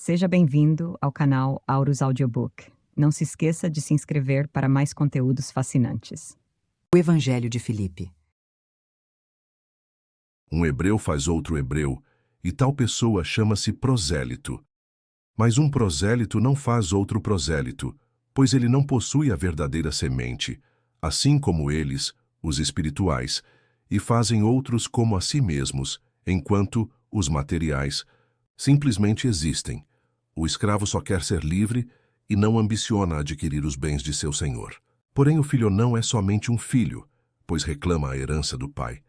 Seja bem-vindo ao canal Aurus Audiobook. Não se esqueça de se inscrever para mais conteúdos fascinantes. O Evangelho de Filipe. Um hebreu faz outro hebreu, e tal pessoa chama-se prosélito. Mas um prosélito não faz outro prosélito, pois ele não possui a verdadeira semente, assim como eles, os espirituais, e fazem outros como a si mesmos, enquanto os materiais simplesmente existem. O escravo só quer ser livre e não ambiciona adquirir os bens de seu senhor. Porém, o filho não é somente um filho, pois reclama a herança do pai.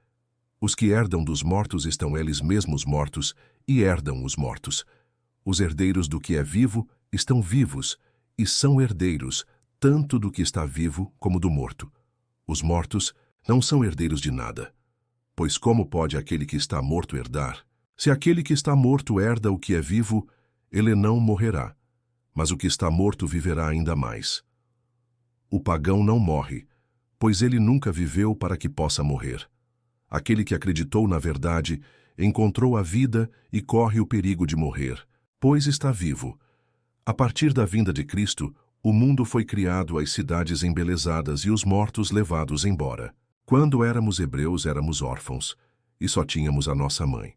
Os que herdam dos mortos estão eles mesmos mortos e herdam os mortos. Os herdeiros do que é vivo estão vivos e são herdeiros tanto do que está vivo como do morto. Os mortos não são herdeiros de nada. Pois como pode aquele que está morto herdar? Se aquele que está morto herda o que é vivo, ele não morrerá, mas o que está morto viverá ainda mais. O pagão não morre, pois ele nunca viveu para que possa morrer. Aquele que acreditou na verdade encontrou a vida e corre o perigo de morrer, pois está vivo. A partir da vinda de Cristo, o mundo foi criado às cidades embelezadas e os mortos levados embora. Quando éramos hebreus, éramos órfãos, e só tínhamos a nossa mãe.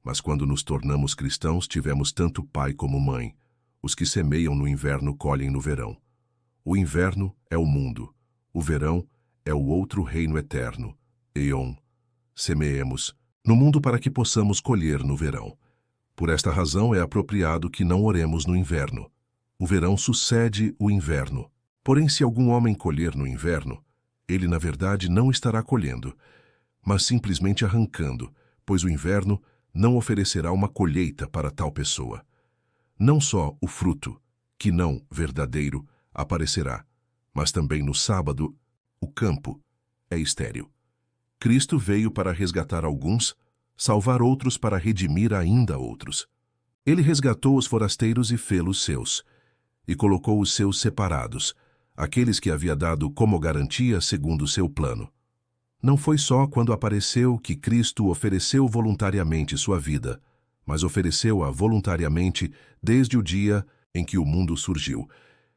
Mas quando nos tornamos cristãos, tivemos tanto pai como mãe. Os que semeiam no inverno colhem no verão. O inverno é o mundo. O verão é o outro reino eterno, Eon. Semeemos no mundo para que possamos colher no verão. Por esta razão é apropriado que não oremos no inverno. O verão sucede o inverno. Porém, se algum homem colher no inverno, ele na verdade não estará colhendo, mas simplesmente arrancando, pois o inverno não oferecerá uma colheita para tal pessoa. Não só o fruto, que não verdadeiro, aparecerá, mas também no sábado, o campo é estéril. Cristo veio para resgatar alguns, salvar outros para redimir ainda outros. Ele resgatou os forasteiros e fê-los seus, e colocou os seus separados, aqueles que havia dado como garantia segundo o seu plano. Não foi só quando apareceu que Cristo ofereceu voluntariamente sua vida, mas ofereceu-a voluntariamente desde o dia em que o mundo surgiu.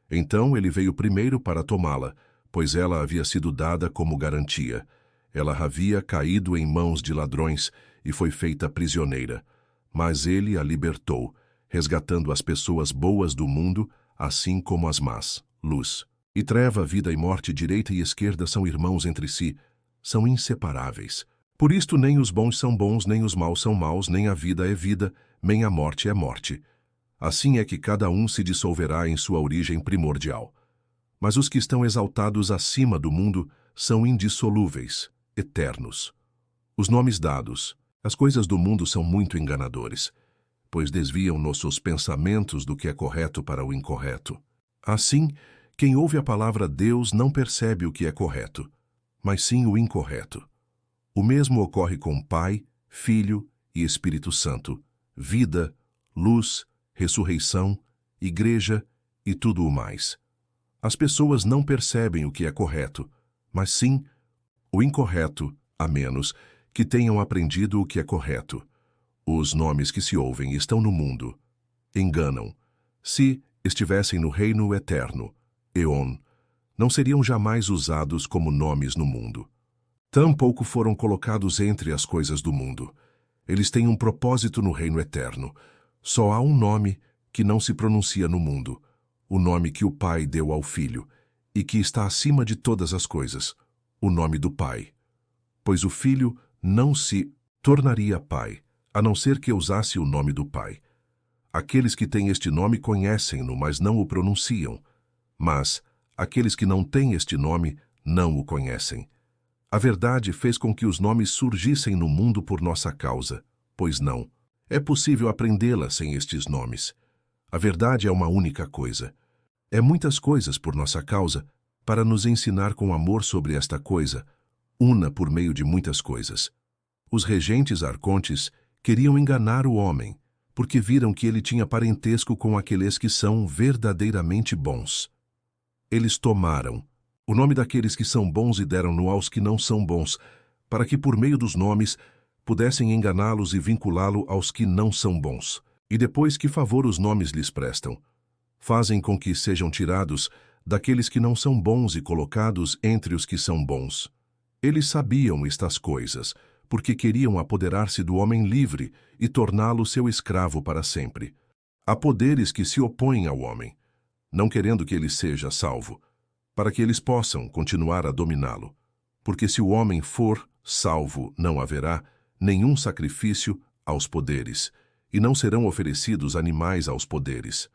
Então ele veio primeiro para tomá-la, pois ela havia sido dada como garantia. Ela havia caído em mãos de ladrões e foi feita prisioneira. Mas ele a libertou, resgatando as pessoas boas do mundo, assim como as más. Luz e treva, vida e morte, direita e esquerda são irmãos entre si, são inseparáveis. Por isto nem os bons são bons, nem os maus são maus, nem a vida é vida, nem a morte é morte. Assim é que cada um se dissolverá em sua origem primordial. Mas os que estão exaltados acima do mundo são indissolúveis, eternos. Os nomes dados, as coisas do mundo são muito enganadores, pois desviam nossos pensamentos do que é correto para o incorreto. Assim, quem ouve a palavra Deus não percebe o que é correto, mas sim o incorreto. O mesmo ocorre com Pai, Filho e Espírito Santo, vida, luz, ressurreição, igreja e tudo o mais. As pessoas não percebem o que é correto, mas sim o incorreto, a menos que tenham aprendido o que é correto. Os nomes que se ouvem estão no mundo. Enganam. Se estivessem no reino eterno, Eon, não seriam jamais usados como nomes no mundo. Tampouco foram colocados entre as coisas do mundo. Eles têm um propósito no reino eterno. Só há um nome que não se pronuncia no mundo, o nome que o Pai deu ao Filho, e que está acima de todas as coisas, o nome do Pai. Pois o Filho não se tornaria Pai, a não ser que usasse o nome do Pai. Aqueles que têm este nome conhecem-no, mas não o pronunciam. Mas aqueles que não têm este nome não o conhecem. A verdade fez com que os nomes surgissem no mundo por nossa causa, pois não é possível aprendê-la sem estes nomes. A verdade é uma única coisa. É muitas coisas por nossa causa, para nos ensinar com amor sobre esta coisa, una por meio de muitas coisas. Os regentes arcontes queriam enganar o homem, porque viram que ele tinha parentesco com aqueles que são verdadeiramente bons. Eles tomaram o nome daqueles que são bons e deram-no aos que não são bons, para que por meio dos nomes pudessem enganá-los e vinculá-lo aos que não são bons. E depois que favor os nomes lhes prestam? Fazem com que sejam tirados daqueles que não são bons e colocados entre os que são bons. Eles sabiam estas coisas, porque queriam apoderar-se do homem livre e torná-lo seu escravo para sempre. Há poderes que se opõem ao homem, não querendo que ele seja salvo, para que eles possam continuar a dominá-lo. Porque se o homem for salvo, não haverá nenhum sacrifício aos poderes, e não serão oferecidos animais aos poderes.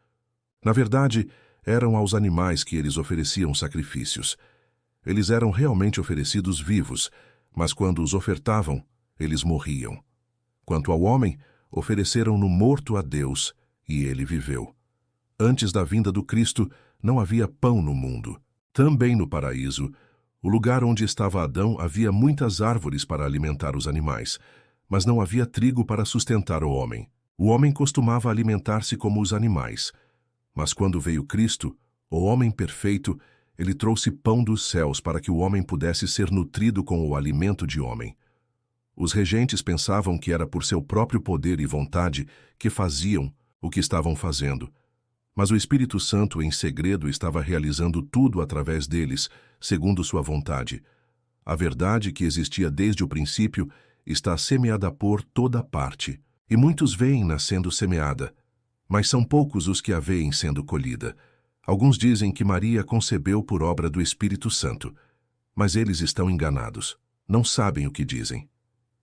Na verdade, eram aos animais que eles ofereciam sacrifícios. Eles eram realmente oferecidos vivos, mas quando os ofertavam, eles morriam. Quanto ao homem, ofereceram-no morto a Deus, e ele viveu. Antes da vinda do Cristo, não havia pão no mundo. Também no paraíso, o lugar onde estava Adão, havia muitas árvores para alimentar os animais, mas não havia trigo para sustentar o homem. O homem costumava alimentar-se como os animais. Mas quando veio Cristo, o homem perfeito, ele trouxe pão dos céus para que o homem pudesse ser nutrido com o alimento de homem. Os regentes pensavam que era por seu próprio poder e vontade que faziam o que estavam fazendo. Mas o Espírito Santo, em segredo, estava realizando tudo através deles, segundo sua vontade. A verdade que existia desde o princípio está semeada por toda parte, e muitos veem-na sendo semeada, mas são poucos os que a veem sendo colhida. Alguns dizem que Maria concebeu por obra do Espírito Santo, mas eles estão enganados, não sabem o que dizem.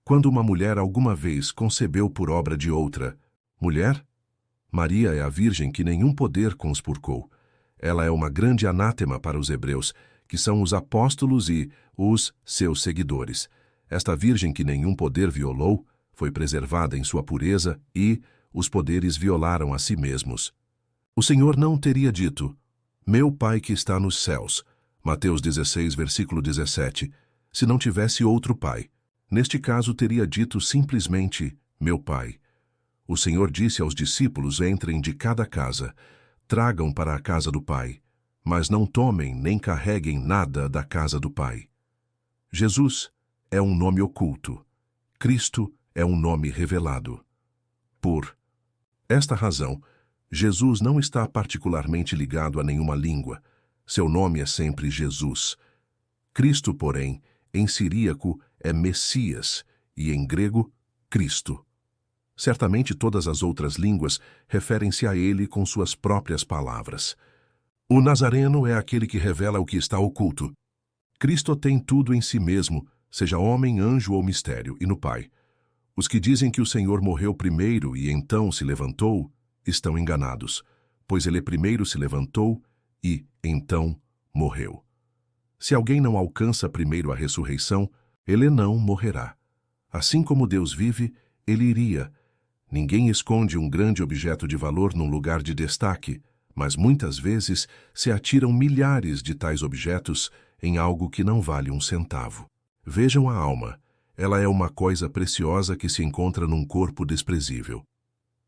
Quando uma mulher alguma vez concebeu por obra de outra mulher, Maria é a virgem que nenhum poder conspurcou. Ela é uma grande anátema para os hebreus, que são os apóstolos e os seus seguidores. Esta virgem que nenhum poder violou, foi preservada em sua pureza e os poderes violaram a si mesmos. O Senhor não teria dito, meu Pai que está nos céus, Mateus 16, versículo 17, se não tivesse outro Pai. Neste caso teria dito simplesmente, meu Pai. O Senhor disse aos discípulos, entrem de cada casa, tragam para a casa do Pai, mas não tomem nem carreguem nada da casa do Pai. Jesus é um nome oculto. Cristo é um nome revelado. Por esta razão, Jesus não está particularmente ligado a nenhuma língua. Seu nome é sempre Jesus. Cristo, porém, em siríaco é Messias e em grego, Cristo. Certamente todas as outras línguas referem-se a ele com suas próprias palavras. O Nazareno é aquele que revela o que está oculto. Cristo tem tudo em si mesmo, seja homem, anjo ou mistério, e no Pai. Os que dizem que o Senhor morreu primeiro e então se levantou, estão enganados, pois ele primeiro se levantou e então morreu. Se alguém não alcança primeiro a ressurreição, ele não morrerá. Assim como Deus vive, ele iria. Ninguém esconde um grande objeto de valor num lugar de destaque, mas muitas vezes se atiram milhares de tais objetos em algo que não vale um centavo. Vejam a alma. Ela é uma coisa preciosa que se encontra num corpo desprezível.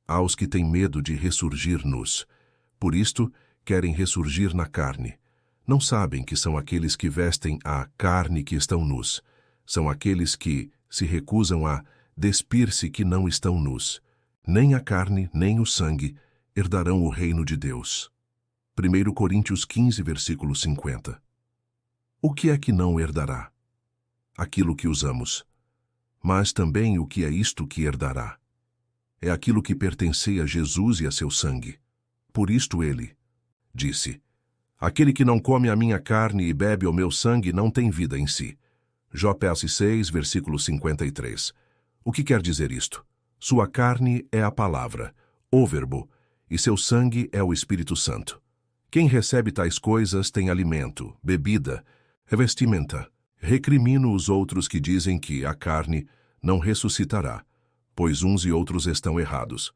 Há os que têm medo de ressurgir nus. Por isto, querem ressurgir na carne. Não sabem que são aqueles que vestem a carne que estão nus. São aqueles que se recusam a despir-se que não estão nus. Nem a carne, nem o sangue herdarão o reino de Deus. 1 Coríntios 15, versículo 50. O que é que não herdará? Aquilo que usamos. Mas também o que é isto que herdará? É aquilo que pertencia a Jesus e a seu sangue. Por isto ele disse, aquele que não come a minha carne e bebe o meu sangue não tem vida em si. Jó 6, versículo 53. O que quer dizer isto? Sua carne é a palavra, o verbo, e seu sangue é o Espírito Santo. Quem recebe tais coisas tem alimento, bebida, revestimenta. Recrimino os outros que dizem que a carne não ressuscitará, pois uns e outros estão errados.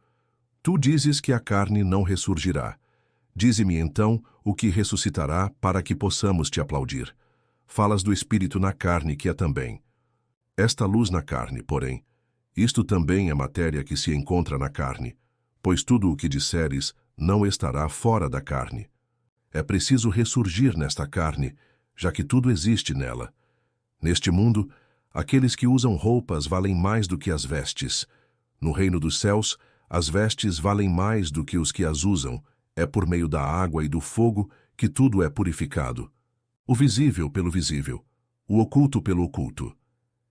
Tu dizes que a carne não ressurgirá. Dize-me então o que ressuscitará para que possamos te aplaudir. Falas do Espírito na carne, que é também. Esta luz na carne, porém, isto também é matéria que se encontra na carne, pois tudo o que disseres não estará fora da carne. É preciso ressurgir nesta carne, já que tudo existe nela. Neste mundo, aqueles que usam roupas valem mais do que as vestes. No reino dos céus, As vestes valem mais do que os que as usam. É por meio da água e do fogo que tudo é purificado. O visível pelo visível, o oculto pelo oculto.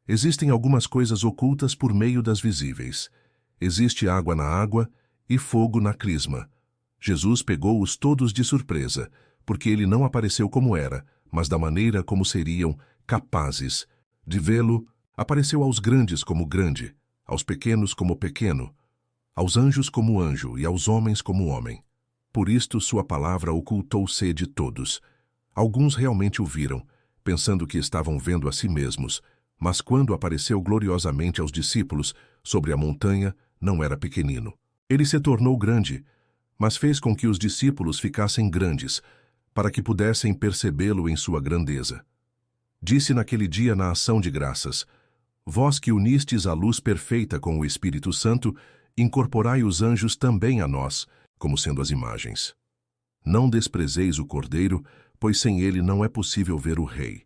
Existem algumas coisas ocultas por meio das visíveis. Existe água na água e fogo na crisma. Jesus pegou-os todos de surpresa, porque ele não apareceu como era, mas da maneira como seriam capazes de vê-lo. Apareceu aos grandes como grande, aos pequenos como pequeno, aos anjos como anjo e aos homens como homem. Por isto sua palavra ocultou-se de todos. Alguns realmente o viram, pensando que estavam vendo a si mesmos, mas quando apareceu gloriosamente aos discípulos sobre a montanha, não era pequenino. Ele se tornou grande, mas fez com que os discípulos ficassem grandes, para que pudessem percebê-lo em sua grandeza. Disse naquele dia na ação de graças: Vós que unistes a luz perfeita com o Espírito Santo, incorporai os anjos também a nós, como sendo as imagens. Não desprezeis o Cordeiro, pois sem ele não é possível ver o Rei.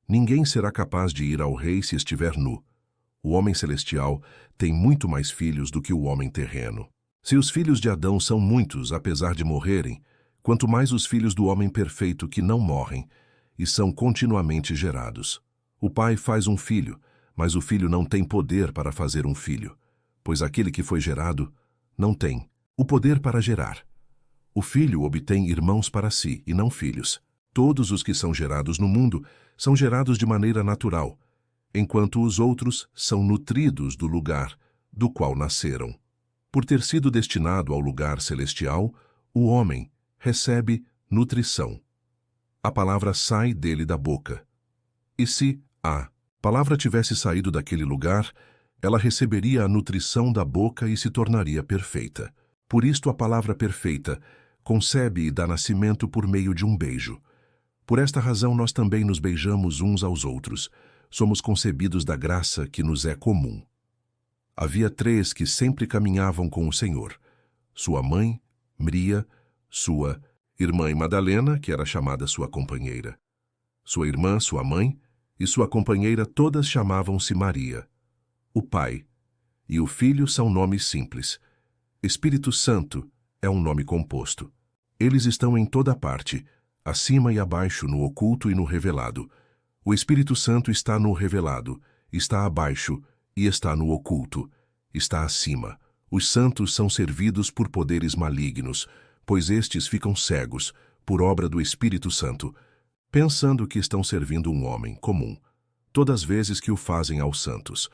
Ninguém será capaz de ir ao Rei se estiver nu. O homem celestial tem muito mais filhos do que o homem terreno. Se os filhos de Adão são muitos, apesar de morrerem, quanto mais os filhos do homem perfeito que não morrem, e são continuamente gerados. O pai faz um filho, mas o filho não tem poder para fazer um filho, pois aquele que foi gerado não tem o poder para gerar. O filho obtém irmãos para si, e não filhos. Todos os que são gerados no mundo são gerados de maneira natural, enquanto os outros são nutridos do lugar do qual nasceram. Por ter sido destinado ao lugar celestial, o homem recebe nutrição. A palavra sai dele da boca. E se a palavra tivesse saído daquele lugar, ela receberia a nutrição da boca e se tornaria perfeita. Por isto a palavra perfeita concebe e dá nascimento por meio de um beijo. Por esta razão nós também nos beijamos uns aos outros. Somos concebidos da graça que nos é comum. Havia 3 que sempre caminhavam com o Senhor: sua mãe, Maria, sua irmã Madalena, que era chamada sua companheira. Sua irmã, sua mãe, e sua companheira todas chamavam-se Maria. O Pai e o Filho são nomes simples. Espírito Santo é um nome composto. Eles estão em toda parte, acima e abaixo, no oculto e no revelado. O Espírito Santo está no revelado, está abaixo e está no oculto, está acima. Os santos são servidos por poderes malignos, pois estes ficam cegos, por obra do Espírito Santo, pensando que estão servindo um homem comum, todas as vezes que o fazem aos santos.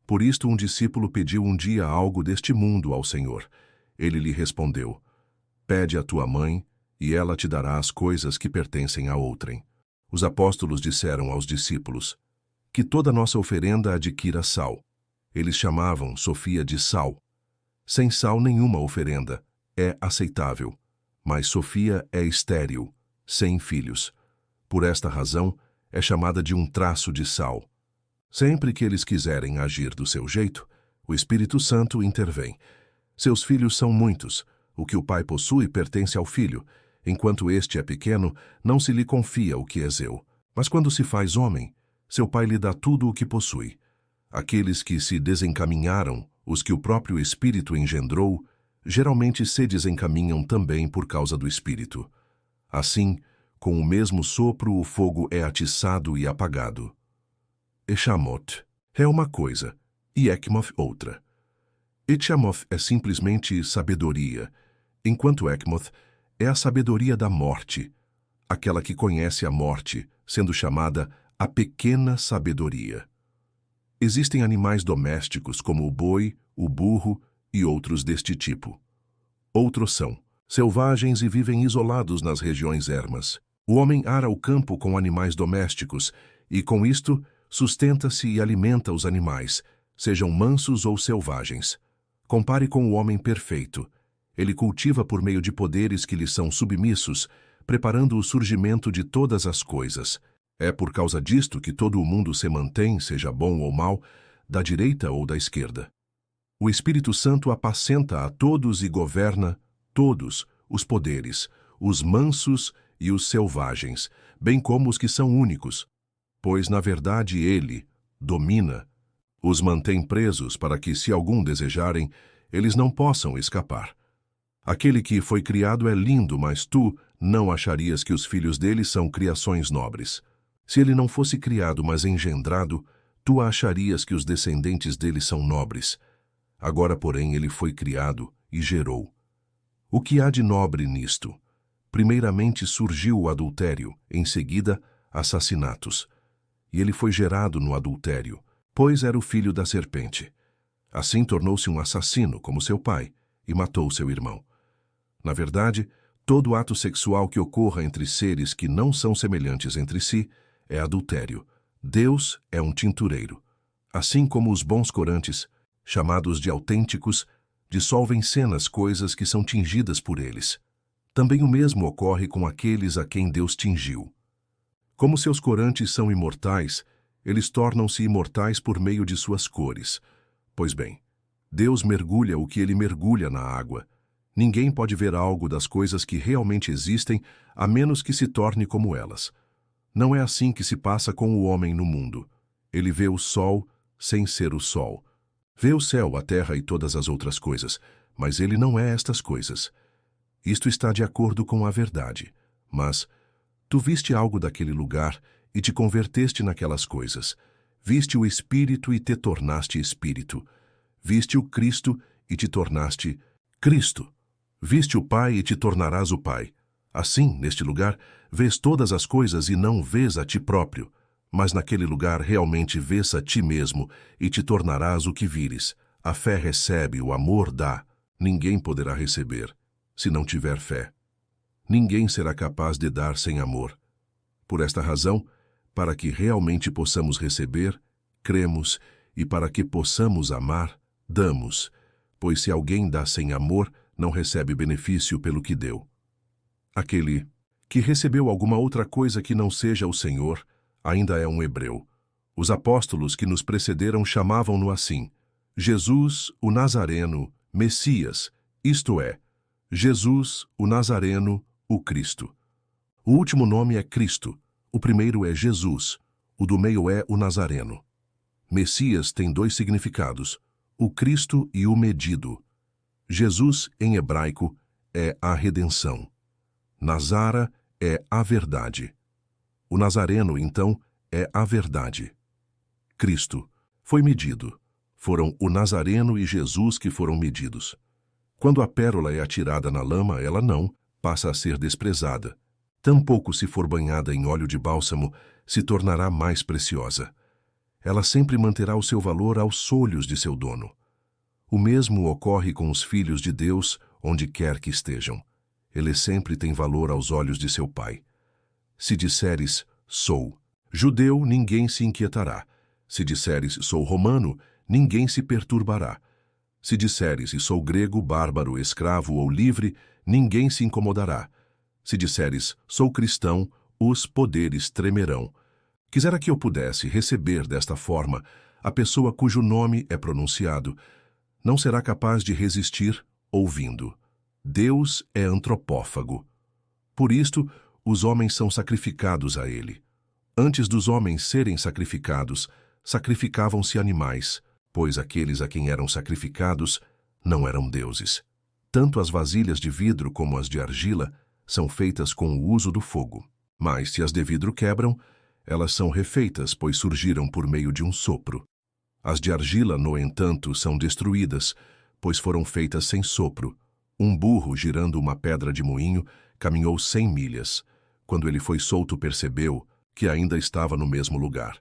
Por isto um discípulo pediu um dia algo deste mundo ao Senhor. Ele lhe respondeu: Pede à tua mãe, e ela te dará as coisas que pertencem a outrem. Os apóstolos disseram aos discípulos: Que toda nossa oferenda adquira sal. Eles chamavam Sofia de sal. Sem sal nenhuma oferenda é aceitável, mas Sofia é estéril, sem filhos. Por esta razão, é chamada de um traço de sal. Sempre que eles quiserem agir do seu jeito, o Espírito Santo intervém. Seus filhos são muitos. O que o pai possui pertence ao filho. Enquanto este é pequeno, não se lhe confia o que é seu. Mas quando se faz homem, seu pai lhe dá tudo o que possui. Aqueles que se desencaminharam, os que o próprio Espírito engendrou, geralmente se desencaminham também por causa do Espírito. Assim, com o mesmo sopro o fogo é atiçado e apagado. Echamot é uma coisa, e Ekmoth outra. Echamot é simplesmente sabedoria, enquanto Ekmoth é a sabedoria da morte, aquela que conhece a morte, sendo chamada a pequena sabedoria. Existem animais domésticos como o boi, o burro e outros deste tipo. Outros são selvagens e vivem isolados nas regiões ermas. O homem ara o campo com animais domésticos e, com isto, sustenta-se e alimenta os animais, sejam mansos ou selvagens. Compare com o homem perfeito. Ele cultiva por meio de poderes que lhe são submissos, preparando o surgimento de todas as coisas. É por causa disto que todo o mundo se mantém, seja bom ou mau, da direita ou da esquerda. O Espírito Santo apacenta a todos e governa todos os poderes, os mansos e os selvagens, bem como os que são únicos, pois, na verdade, ele domina, os mantém presos para que, se algum desejarem, eles não possam escapar. Aquele que foi criado é lindo, mas tu não acharias que os filhos dele são criações nobres. Se ele não fosse criado, mas engendrado, tu acharias que os descendentes dele são nobres. Agora, porém, ele foi criado e gerou. O que há de nobre nisto? Primeiramente surgiu o adultério, em seguida, assassinatos. E ele foi gerado no adultério, pois era o filho da serpente. Assim tornou-se um assassino, como seu pai, e matou seu irmão. Na verdade, todo ato sexual que ocorra entre seres que não são semelhantes entre si é adultério. Deus é um tintureiro. Assim como os bons corantes, chamados de autênticos, dissolvem cenas coisas que são tingidas por eles. Também o mesmo ocorre com aqueles a quem Deus tingiu. Como seus corantes são imortais, eles tornam-se imortais por meio de suas cores. Pois bem, Deus mergulha o que ele mergulha na água. Ninguém pode ver algo das coisas que realmente existem, a menos que se torne como elas. Não é assim que se passa com o homem no mundo. Ele vê o sol sem ser o sol. Vê o céu, a terra e todas as outras coisas, mas ele não é estas coisas. Isto está de acordo com a verdade. Mas tu viste algo daquele lugar e te converteste naquelas coisas. Viste o Espírito e te tornaste Espírito. Viste o Cristo e te tornaste Cristo. Viste o Pai e te tornarás o Pai. Assim, neste lugar, vês todas as coisas e não vês a ti próprio. Mas naquele lugar realmente vês a ti mesmo e te tornarás o que vires. A fé recebe, o amor dá. Ninguém poderá receber, se não tiver fé. Ninguém será capaz de dar sem amor. Por esta razão, para que realmente possamos receber, cremos, e para que possamos amar, damos. Pois se alguém dá sem amor, não recebe benefício pelo que deu. Aquele que recebeu alguma outra coisa que não seja o Senhor, ainda é um hebreu. Os apóstolos que nos precederam chamavam-no assim: Jesus, o Nazareno, Messias, isto é, Jesus, o Nazareno, o Cristo. O último nome é Cristo, o primeiro é Jesus, o do meio é o Nazareno. Messias tem dois significados, o Cristo e o medido. Jesus, em hebraico, é a redenção. Nazara é a verdade. O Nazareno, então, é a verdade. Cristo foi medido. Foram o Nazareno e Jesus que foram medidos. Quando a pérola é atirada na lama, ela não passa a ser desprezada. Tampouco, se for banhada em óleo de bálsamo, se tornará mais preciosa. Ela sempre manterá o seu valor aos olhos de seu dono. O mesmo ocorre com os filhos de Deus, onde quer que estejam. Eles sempre têm valor aos olhos de seu Pai. Se disseres, sou judeu, ninguém se inquietará. Se disseres, sou romano, ninguém se perturbará. Se disseres, e sou grego, bárbaro, escravo ou livre, ninguém se incomodará. Se disseres, sou cristão, os poderes tremerão. Quisera que eu pudesse receber desta forma a pessoa cujo nome é pronunciado. Não será capaz de resistir ouvindo. Deus é antropófago. Por isto, os homens são sacrificados a ele. Antes dos homens serem sacrificados, sacrificavam-se animais, pois aqueles a quem eram sacrificados não eram deuses. Tanto as vasilhas de vidro como as de argila são feitas com o uso do fogo. Mas se as de vidro quebram, elas são refeitas, pois surgiram por meio de um sopro. As de argila, no entanto, são destruídas, pois foram feitas sem sopro. Um burro, girando uma pedra de moinho, caminhou 100 milhas. Quando ele foi solto, percebeu que ainda estava no mesmo lugar.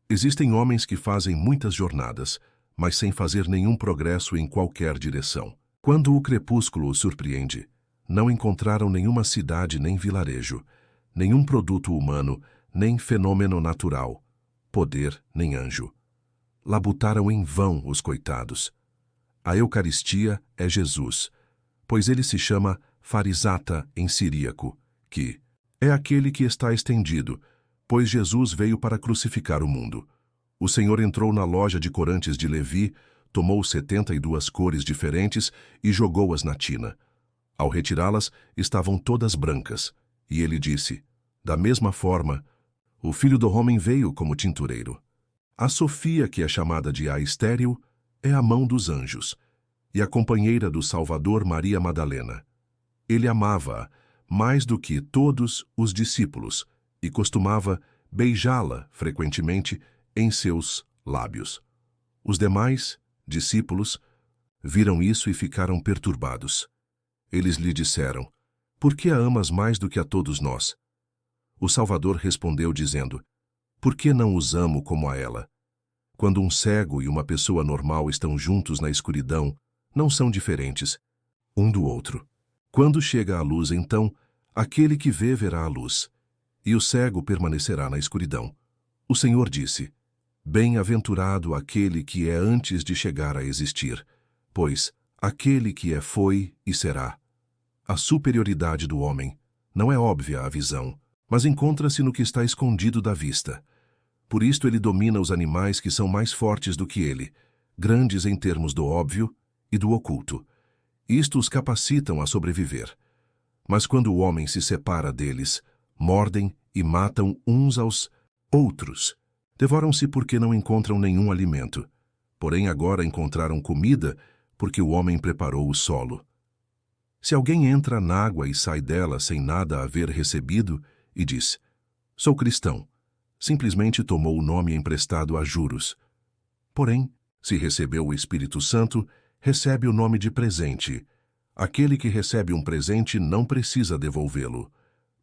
Existem homens que fazem muitas jornadas, mas sem fazer nenhum progresso em qualquer direção. Quando o crepúsculo os surpreende, não encontraram nenhuma cidade nem vilarejo, nenhum produto humano, nem fenômeno natural, poder nem anjo. Labutaram em vão os coitados. A Eucaristia é Jesus, pois ele se chama Farisata em siríaco, que é aquele que está estendido, pois Jesus veio para crucificar o mundo. O Senhor entrou na loja de corantes de Levi, tomou 72 cores diferentes e jogou-as na tina. Ao retirá-las, estavam todas brancas, e ele disse: da mesma forma, o Filho do Homem veio como tintureiro. A Sofia, que é chamada de a estéril, é a mão dos anjos. e a companheira do Salvador, Maria Madalena. Ele amava-a mais do que todos os discípulos e costumava beijá-la frequentemente em seus lábios. Os demais discípulos viram isso e ficaram perturbados. Eles lhe disseram: "Por que a amas mais do que a todos nós?" O Salvador respondeu dizendo: "Por que não os amo como a ela? Quando um cego e uma pessoa normal estão juntos na escuridão, não são diferentes um do outro. Quando chega a luz, então, aquele que vê verá a luz, e o cego permanecerá na escuridão." O Senhor disse: "Bem-aventurado aquele que é antes de chegar a existir, pois aquele que é foi e será." A superioridade do homem não é óbvia à visão, mas encontra-se no que está escondido da vista. Por isto ele domina os animais que são mais fortes do que ele, grandes em termos do óbvio e do oculto. Isto os capacitam a sobreviver. Mas quando o homem se separa deles, mordem e matam uns aos outros. Devoram-se porque não encontram nenhum alimento. Porém agora encontraram comida porque o homem preparou o solo. Se alguém entra na água e sai dela sem nada haver recebido e diz: "Sou cristão", simplesmente tomou o nome emprestado a juros. Porém, se recebeu o Espírito Santo, recebe o nome de presente. Aquele que recebe um presente não precisa devolvê-lo,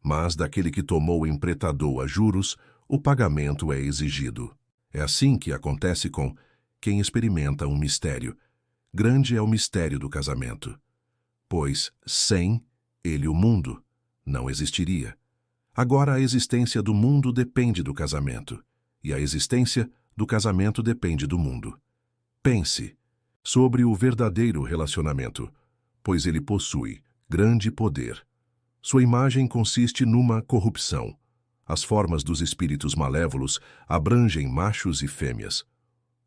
mas daquele que tomou empréstado a juros, o pagamento é exigido. É assim que acontece com quem experimenta um mistério. Grande é o mistério do casamento. Pois, sem ele, o mundo não existiria. Agora a existência do mundo depende do casamento, e a existência do casamento depende do mundo. Pense sobre o verdadeiro relacionamento, pois ele possui grande poder. Sua imagem consiste numa corrupção. As formas dos espíritos malévolos abrangem machos e fêmeas.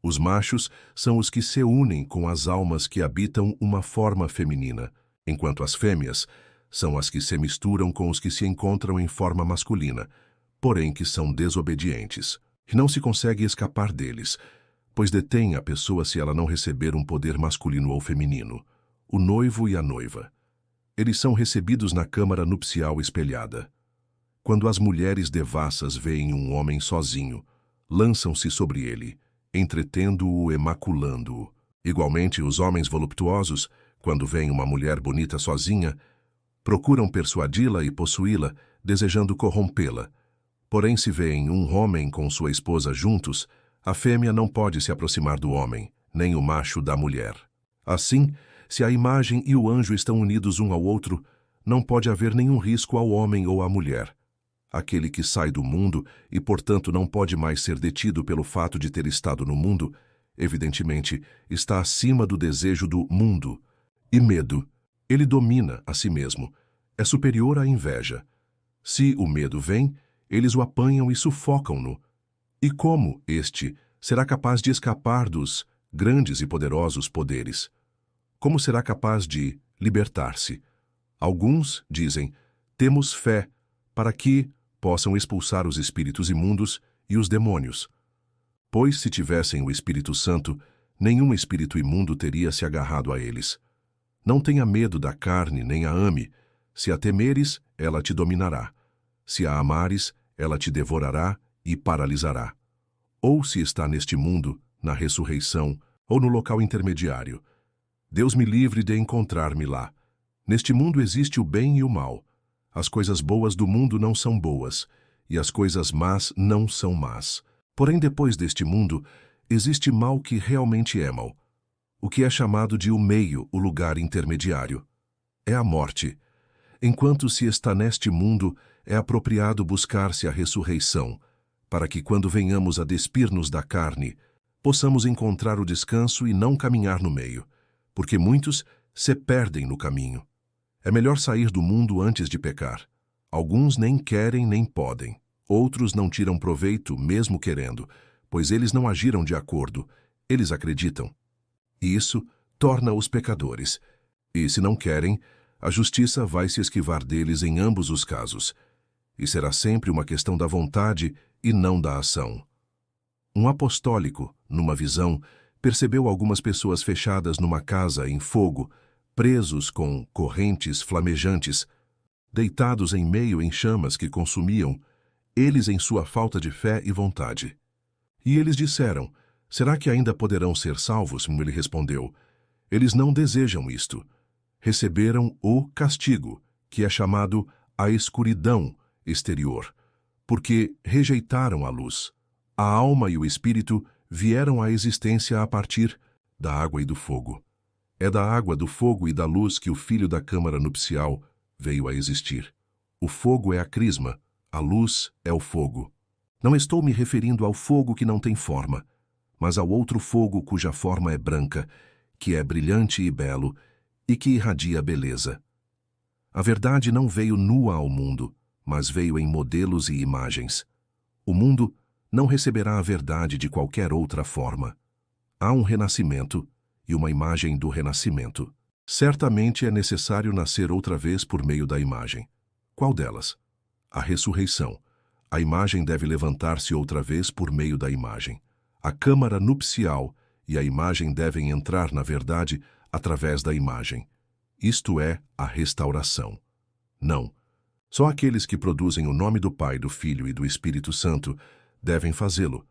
Os machos são os que se unem com as almas que habitam uma forma feminina, enquanto as fêmeas são as que se misturam com os que se encontram em forma masculina, porém que são desobedientes, e não se consegue escapar deles, pois detém a pessoa se ela não receber um poder masculino ou feminino, o noivo e a noiva. Eles são recebidos na câmara nupcial espelhada. Quando as mulheres devassas veem um homem sozinho, lançam-se sobre ele, entretendo-o e maculando-o. Igualmente, os homens voluptuosos, quando veem uma mulher bonita sozinha, procuram persuadi-la e possuí-la, desejando corrompê-la. Porém, se veem um homem com sua esposa juntos, a fêmea não pode se aproximar do homem, nem o macho da mulher. Assim, se a imagem e o anjo estão unidos um ao outro, não pode haver nenhum risco ao homem ou à mulher. Aquele que sai do mundo e, portanto, não pode mais ser detido pelo fato de ter estado no mundo, evidentemente, está acima do desejo do mundo. E medo, ele domina a si mesmo, é superior à inveja. Se o medo vem, eles o apanham e sufocam-no. E como este será capaz de escapar dos grandes e poderosos poderes? Como será capaz de libertar-se? Alguns dizem: "Temos fé para que possam expulsar os espíritos imundos e os demônios." Pois se tivessem o Espírito Santo, nenhum espírito imundo teria se agarrado a eles. Não tenha medo da carne, nem a ame. Se a temeres, ela te dominará. Se a amares, ela te devorará e paralisará. Ou se está neste mundo, na ressurreição, ou no local intermediário. Deus me livre de encontrar-me lá. Neste mundo existe o bem e o mal. As coisas boas do mundo não são boas, e as coisas más não são más. Porém, depois deste mundo, existe mal que realmente é mal. O que é chamado de o meio, o lugar intermediário. É a morte. Enquanto se está neste mundo, é apropriado buscar-se a ressurreição, para que quando venhamos a despir-nos da carne, possamos encontrar o descanso e não caminhar no meio, porque muitos se perdem no caminho. É melhor sair do mundo antes de pecar. Alguns nem querem nem podem. Outros não tiram proveito, mesmo querendo, pois eles não agiram de acordo. Eles acreditam. E isso torna-os pecadores. E se não querem, a justiça vai se esquivar deles em ambos os casos. E será sempre uma questão da vontade e não da ação. Um apostólico, numa visão, percebeu algumas pessoas fechadas numa casa em fogo, presos com correntes flamejantes, deitados em meio em chamas que consumiam, eles em sua falta de fé e vontade. E eles disseram: será que ainda poderão ser salvos? Ele respondeu: eles não desejam isto. Receberam o castigo, que é chamado a escuridão exterior, porque rejeitaram a luz. A alma e o espírito vieram à existência a partir da água e do fogo. É da água, do fogo e da luz que o filho da câmara nupcial veio a existir. O fogo é a crisma, a luz é o fogo. Não estou me referindo ao fogo que não tem forma, mas ao outro fogo cuja forma é branca, que é brilhante e belo, e que irradia beleza. A verdade não veio nua ao mundo, mas veio em modelos e imagens. O mundo não receberá a verdade de qualquer outra forma. Há um renascimento e uma imagem do renascimento. Certamente é necessário nascer outra vez por meio da imagem. Qual delas? A ressurreição. A imagem deve levantar-se outra vez por meio da imagem. A câmara nupcial e a imagem devem entrar na verdade através da imagem. Isto é a restauração. Não. Só aqueles que produzem o nome do Pai, do Filho e do Espírito Santo devem fazê-lo,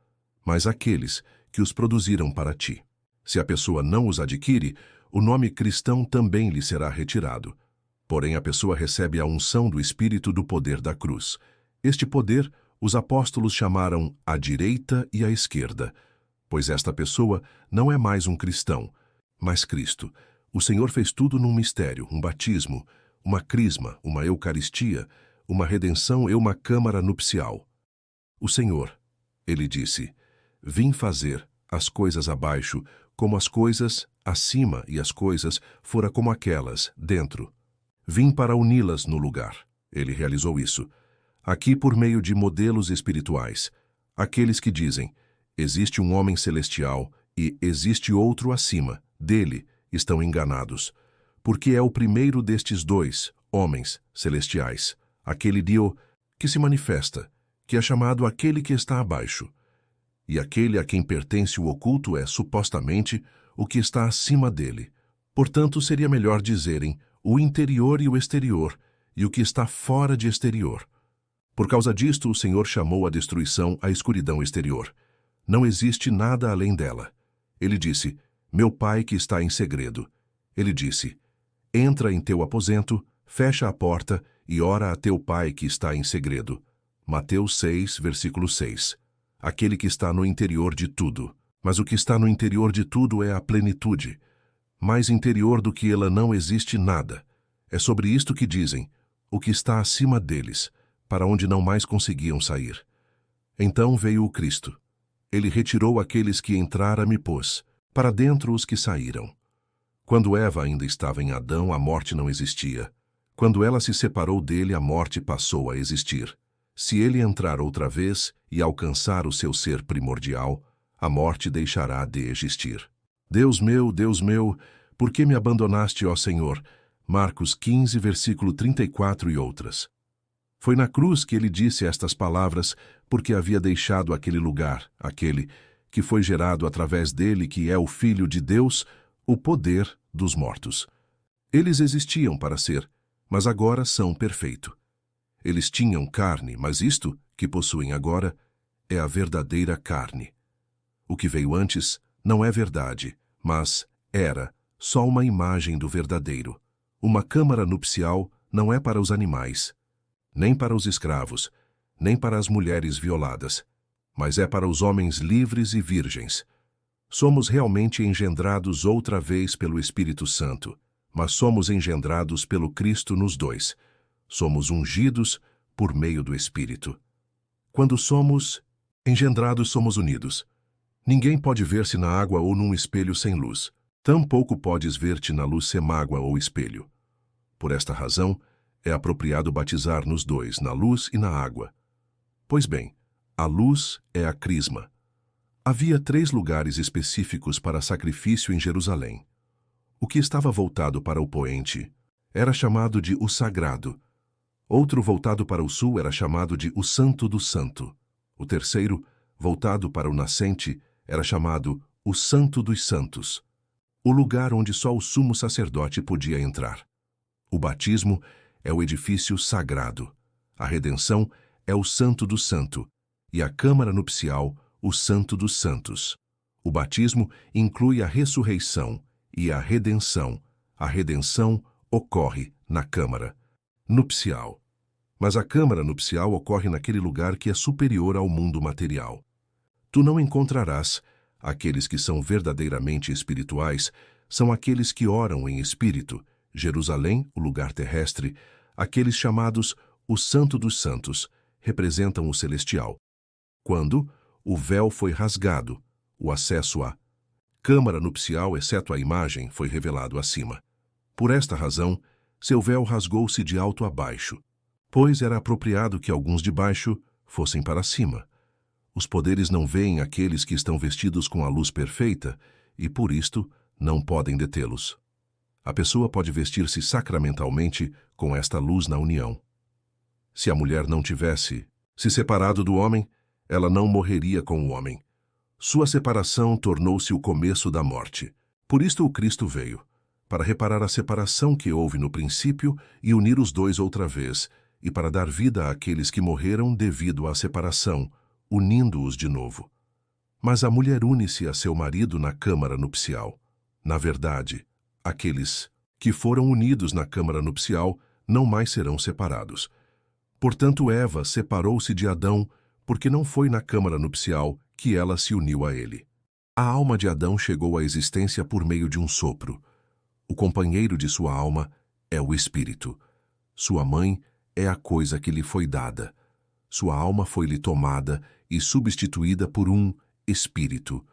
mas aqueles que os produziram para ti. Se a pessoa não os adquire, o nome cristão também lhe será retirado. Porém, a pessoa recebe a unção do Espírito do poder da cruz. Este poder os apóstolos chamaram a direita e a esquerda, pois esta pessoa não é mais um cristão, mas Cristo. O Senhor fez tudo num mistério, um batismo, uma crisma, uma eucaristia, uma redenção e uma câmara nupcial. O Senhor, ele disse, vim fazer as coisas abaixo como as coisas acima e as coisas fora como aquelas dentro. Vim para uni-las no lugar. Ele realizou isso. Aqui por meio de modelos espirituais. Aqueles que dizem, existe um homem celestial e existe outro acima, dele estão enganados. Porque é o primeiro destes dois, homens celestiais, aquele Dio que se manifesta, que é chamado aquele que está abaixo. E aquele a quem pertence o oculto é, supostamente, o que está acima dele. Portanto, seria melhor dizerem o interior e o exterior, e o que está fora de exterior. Por causa disto, o Senhor chamou a destruição a escuridão exterior. Não existe nada além dela. Ele disse, meu Pai que está em segredo. Ele disse, entra em teu aposento, fecha a porta e ora a teu Pai que está em segredo. Mateus 6, versículo 6. Aquele que está no interior de tudo. Mas o que está no interior de tudo é a plenitude. Mais interior do que ela não existe nada. É sobre isto que dizem, o que está acima deles, para onde não mais conseguiam sair. Então veio o Cristo. Ele retirou aqueles que entrara me pôs, para dentro os que saíram. Quando Eva ainda estava em Adão, a morte não existia. Quando ela se separou dele, a morte passou a existir. Se ele entrar outra vez e alcançar o seu ser primordial, a morte deixará de existir. Deus meu, por que me abandonaste, ó Senhor? Marcos 15, versículo 34 e outras. Foi na cruz que ele disse estas palavras, porque havia deixado aquele lugar, aquele que foi gerado através dele, que é o Filho de Deus, o poder dos mortos. Eles existiam para ser, mas agora são perfeito. Eles tinham carne, mas isto que possuem agora é a verdadeira carne. O que veio antes não é verdade, mas era só uma imagem do verdadeiro. Uma câmara nupcial não é para os animais, nem para os escravos, nem para as mulheres violadas, mas é para os homens livres e virgens. Somos realmente engendrados outra vez pelo Espírito Santo, mas somos engendrados pelo Cristo nos dois. Somos ungidos por meio do Espírito. Quando somos engendrados, somos unidos. Ninguém pode ver-se na água ou num espelho sem luz. Tampouco podes ver-te na luz sem água ou espelho. Por esta razão, é apropriado batizar nos dois, na luz e na água. Pois bem, a luz é a crisma. Havia 3 lugares específicos para sacrifício em Jerusalém. O que estava voltado para o poente era chamado de o sagrado. Outro voltado para o sul era chamado de o santo do santo. O terceiro, voltado para o nascente, era chamado o Santo dos Santos, o lugar onde só o sumo sacerdote podia entrar. O batismo é o edifício sagrado, a redenção é o Santo do Santo, e a câmara nupcial, o Santo dos Santos. O batismo inclui a ressurreição e a redenção. A redenção ocorre na câmara nupcial. Mas a câmara nupcial ocorre naquele lugar que é superior ao mundo material. Tu não encontrarás aqueles que são verdadeiramente espirituais, são aqueles que oram em espírito. Jerusalém, o lugar terrestre, aqueles chamados o Santo dos Santos, representam o celestial. Quando o véu foi rasgado, o acesso à câmara nupcial, exceto a imagem, foi revelado acima. Por esta razão, seu véu rasgou-se de alto a baixo, pois era apropriado que alguns de baixo fossem para cima. Os poderes não veem aqueles que estão vestidos com a luz perfeita e, por isto, não podem detê-los. A pessoa pode vestir-se sacramentalmente com esta luz na união. Se a mulher não tivesse se separado do homem, ela não morreria com o homem. Sua separação tornou-se o começo da morte. Por isto o Cristo veio, para reparar a separação que houve no princípio e unir os dois outra vez, e para dar vida àqueles que morreram devido à separação, unindo-os de novo. Mas a mulher une-se a seu marido na câmara nupcial. Na verdade, aqueles que foram unidos na câmara nupcial não mais serão separados. Portanto, Eva separou-se de Adão, porque não foi na câmara nupcial que ela se uniu a ele. A alma de Adão chegou à existência por meio de um sopro. O companheiro de sua alma é o Espírito. Sua mãe é a coisa que lhe foi dada. Sua alma foi-lhe tomada e substituída por um Espírito.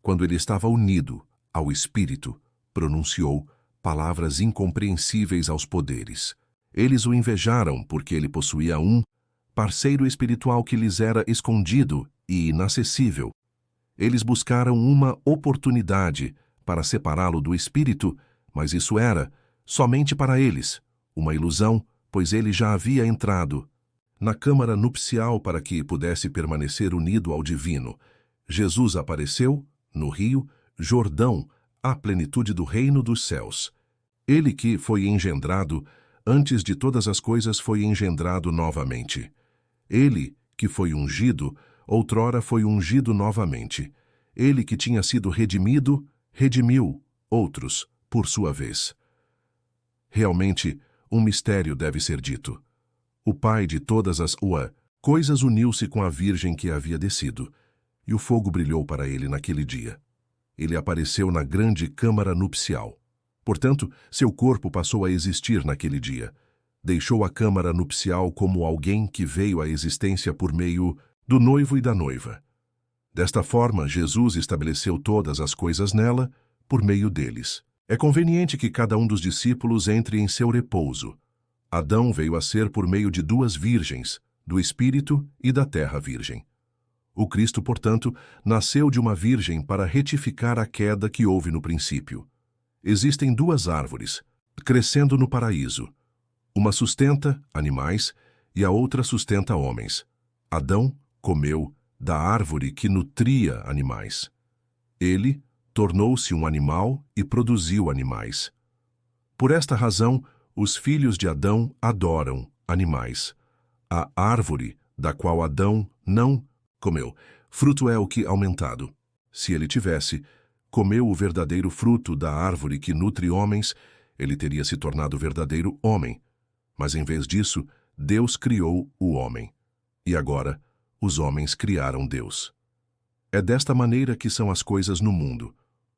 Quando ele estava unido ao Espírito, pronunciou palavras incompreensíveis aos poderes. Eles o invejaram porque ele possuía um parceiro espiritual que lhes era escondido e inacessível. Eles buscaram uma oportunidade para separá-lo do Espírito, mas isso era somente para eles, uma ilusão, pois ele já havia entrado na câmara nupcial para que pudesse permanecer unido ao divino. Jesus apareceu no rio Jordão, à plenitude do reino dos céus. Ele que foi engendrado antes de todas as coisas foi engendrado novamente. Ele que foi ungido, outrora foi ungido novamente. Ele que tinha sido redimido, redimiu outros, por sua vez. Realmente, um mistério deve ser dito. O pai de todas as coisas uniu-se com a virgem que havia descido, e o fogo brilhou para ele naquele dia. Ele apareceu na grande câmara nupcial. Portanto, seu corpo passou a existir naquele dia. Deixou a câmara nupcial como alguém que veio à existência por meio do noivo e da noiva. Desta forma, Jesus estabeleceu todas as coisas nela por meio deles. É conveniente que cada um dos discípulos entre em seu repouso. Adão veio a ser por meio de duas virgens, do Espírito e da terra virgem. O Cristo, portanto, nasceu de uma virgem para retificar a queda que houve no princípio. Existem duas árvores, crescendo no paraíso. Uma sustenta animais e a outra sustenta homens. Adão comeu da árvore que nutria animais. Ele tornou-se um animal e produziu animais. Por esta razão, os filhos de Adão adoram animais. A árvore da qual Adão não comeu, fruto é o que aumentado. Se ele tivesse, comeu o verdadeiro fruto da árvore que nutre homens, ele teria se tornado verdadeiro homem. Mas em vez disso, Deus criou o homem. E agora, os homens criaram Deus. É desta maneira que são as coisas no mundo.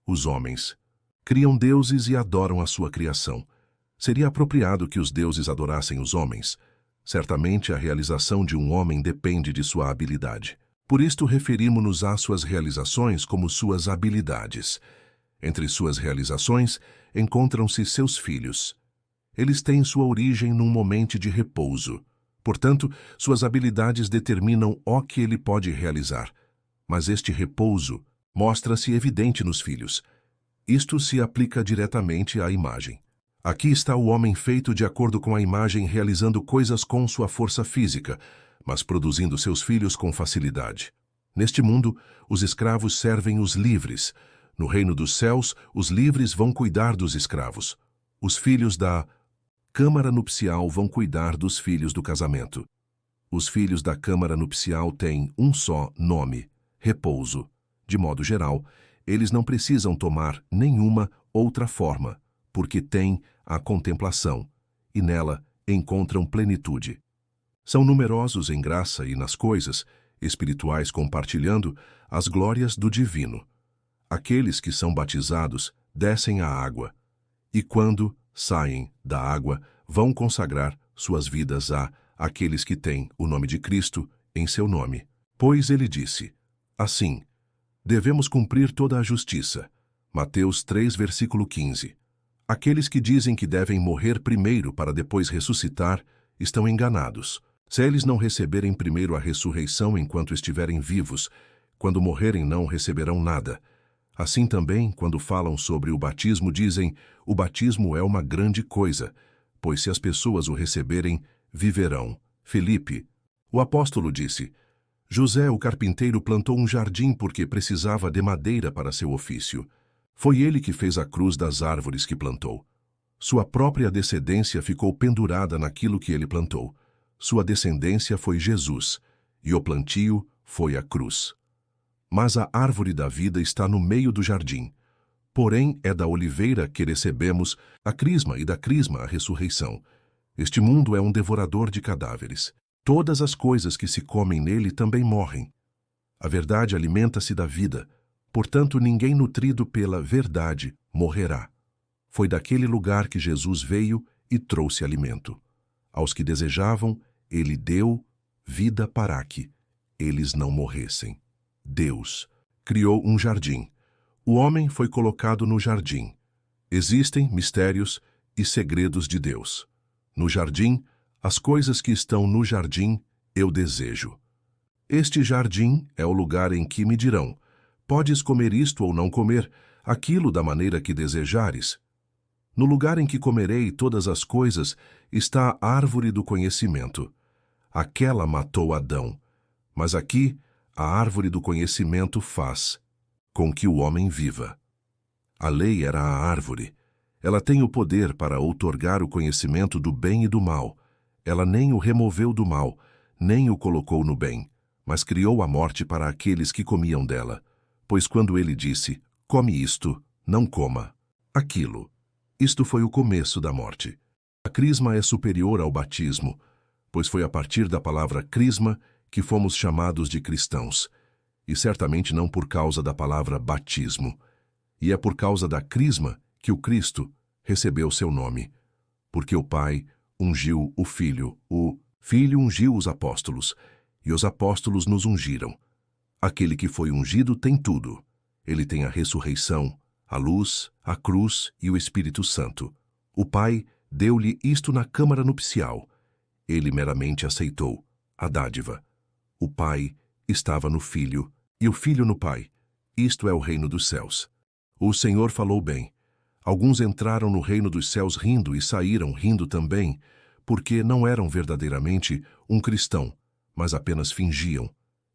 Os homens criam deuses e adoram a sua criação. Seria apropriado que os deuses adorassem os homens. Certamente a realização de um homem depende de sua habilidade. Por isto referimos-nos às suas realizações como suas habilidades. Entre suas realizações encontram-se seus filhos. Eles têm sua origem num momento de repouso. Portanto, suas habilidades determinam o que ele pode realizar. Mas este repouso mostra-se evidente nos filhos. Isto se aplica diretamente à imagem. Aqui está o homem feito de acordo com a imagem, realizando coisas com sua força física, mas produzindo seus filhos com facilidade. Neste mundo, os escravos servem os livres. No reino dos céus, os livres vão cuidar dos escravos. Os filhos da câmara nupcial vão cuidar dos filhos do casamento. Os filhos da câmara nupcial têm um só nome: repouso. De modo geral, eles não precisam tomar nenhuma outra forma, porque têm a contemplação, e nela encontram plenitude. São numerosos em graça e nas coisas espirituais, compartilhando as glórias do divino. Aqueles que são batizados descem à água, e quando saem da água, vão consagrar suas vidas a aqueles que têm o nome de Cristo em seu nome. Pois ele disse: assim, devemos cumprir toda a justiça. Mateus 3, versículo 15. Aqueles que dizem que devem morrer primeiro para depois ressuscitar estão enganados. Se eles não receberem primeiro a ressurreição enquanto estiverem vivos, quando morrerem não receberão nada. Assim também, quando falam sobre o batismo, dizem: o batismo é uma grande coisa, pois se as pessoas o receberem, viverão. Filipe, o apóstolo, disse: José, o carpinteiro, plantou um jardim porque precisava de madeira para seu ofício. Foi ele que fez a cruz das árvores que plantou. Sua própria descendência ficou pendurada naquilo que ele plantou. Sua descendência foi Jesus, e o plantio foi a cruz. Mas a árvore da vida está no meio do jardim. Porém, é da oliveira que recebemos a crisma, e da crisma a ressurreição. Este mundo é um devorador de cadáveres. Todas as coisas que se comem nele também morrem. A verdade alimenta-se da vida, portanto ninguém nutrido pela verdade morrerá. Foi daquele lugar que Jesus veio e trouxe alimento. Aos que desejavam, ele deu vida para que eles não morressem. Deus criou um jardim. O homem foi colocado no jardim. Existem mistérios e segredos de Deus. No jardim, as coisas que estão no jardim, eu desejo. Este jardim é o lugar em que me dirão: podes comer isto ou não comer, aquilo da maneira que desejares. No lugar em que comerei todas as coisas está a árvore do conhecimento. Aquela matou Adão, mas aqui a árvore do conhecimento faz com que o homem viva. A lei era a árvore. Ela tem o poder para outorgar o conhecimento do bem e do mal. Ela nem o removeu do mal, nem o colocou no bem, mas criou a morte para aqueles que comiam dela. Pois quando ele disse: come isto, não coma aquilo, isto foi o começo da morte. A crisma é superior ao batismo, pois foi a partir da palavra crisma que fomos chamados de cristãos, e certamente não por causa da palavra batismo. E é por causa da crisma que o Cristo recebeu seu nome, porque o Pai ungiu o Filho ungiu os apóstolos, e os apóstolos nos ungiram. Aquele que foi ungido tem tudo. Ele tem a ressurreição, a luz, a cruz e o Espírito Santo. O Pai deu-lhe isto na câmara nupcial. Ele meramente aceitou a dádiva. O Pai estava no Filho, e o Filho no Pai. Isto é o reino dos céus. O Senhor falou bem. Alguns entraram no reino dos céus rindo e saíram rindo também, porque não eram verdadeiramente um cristão, mas apenas fingiam.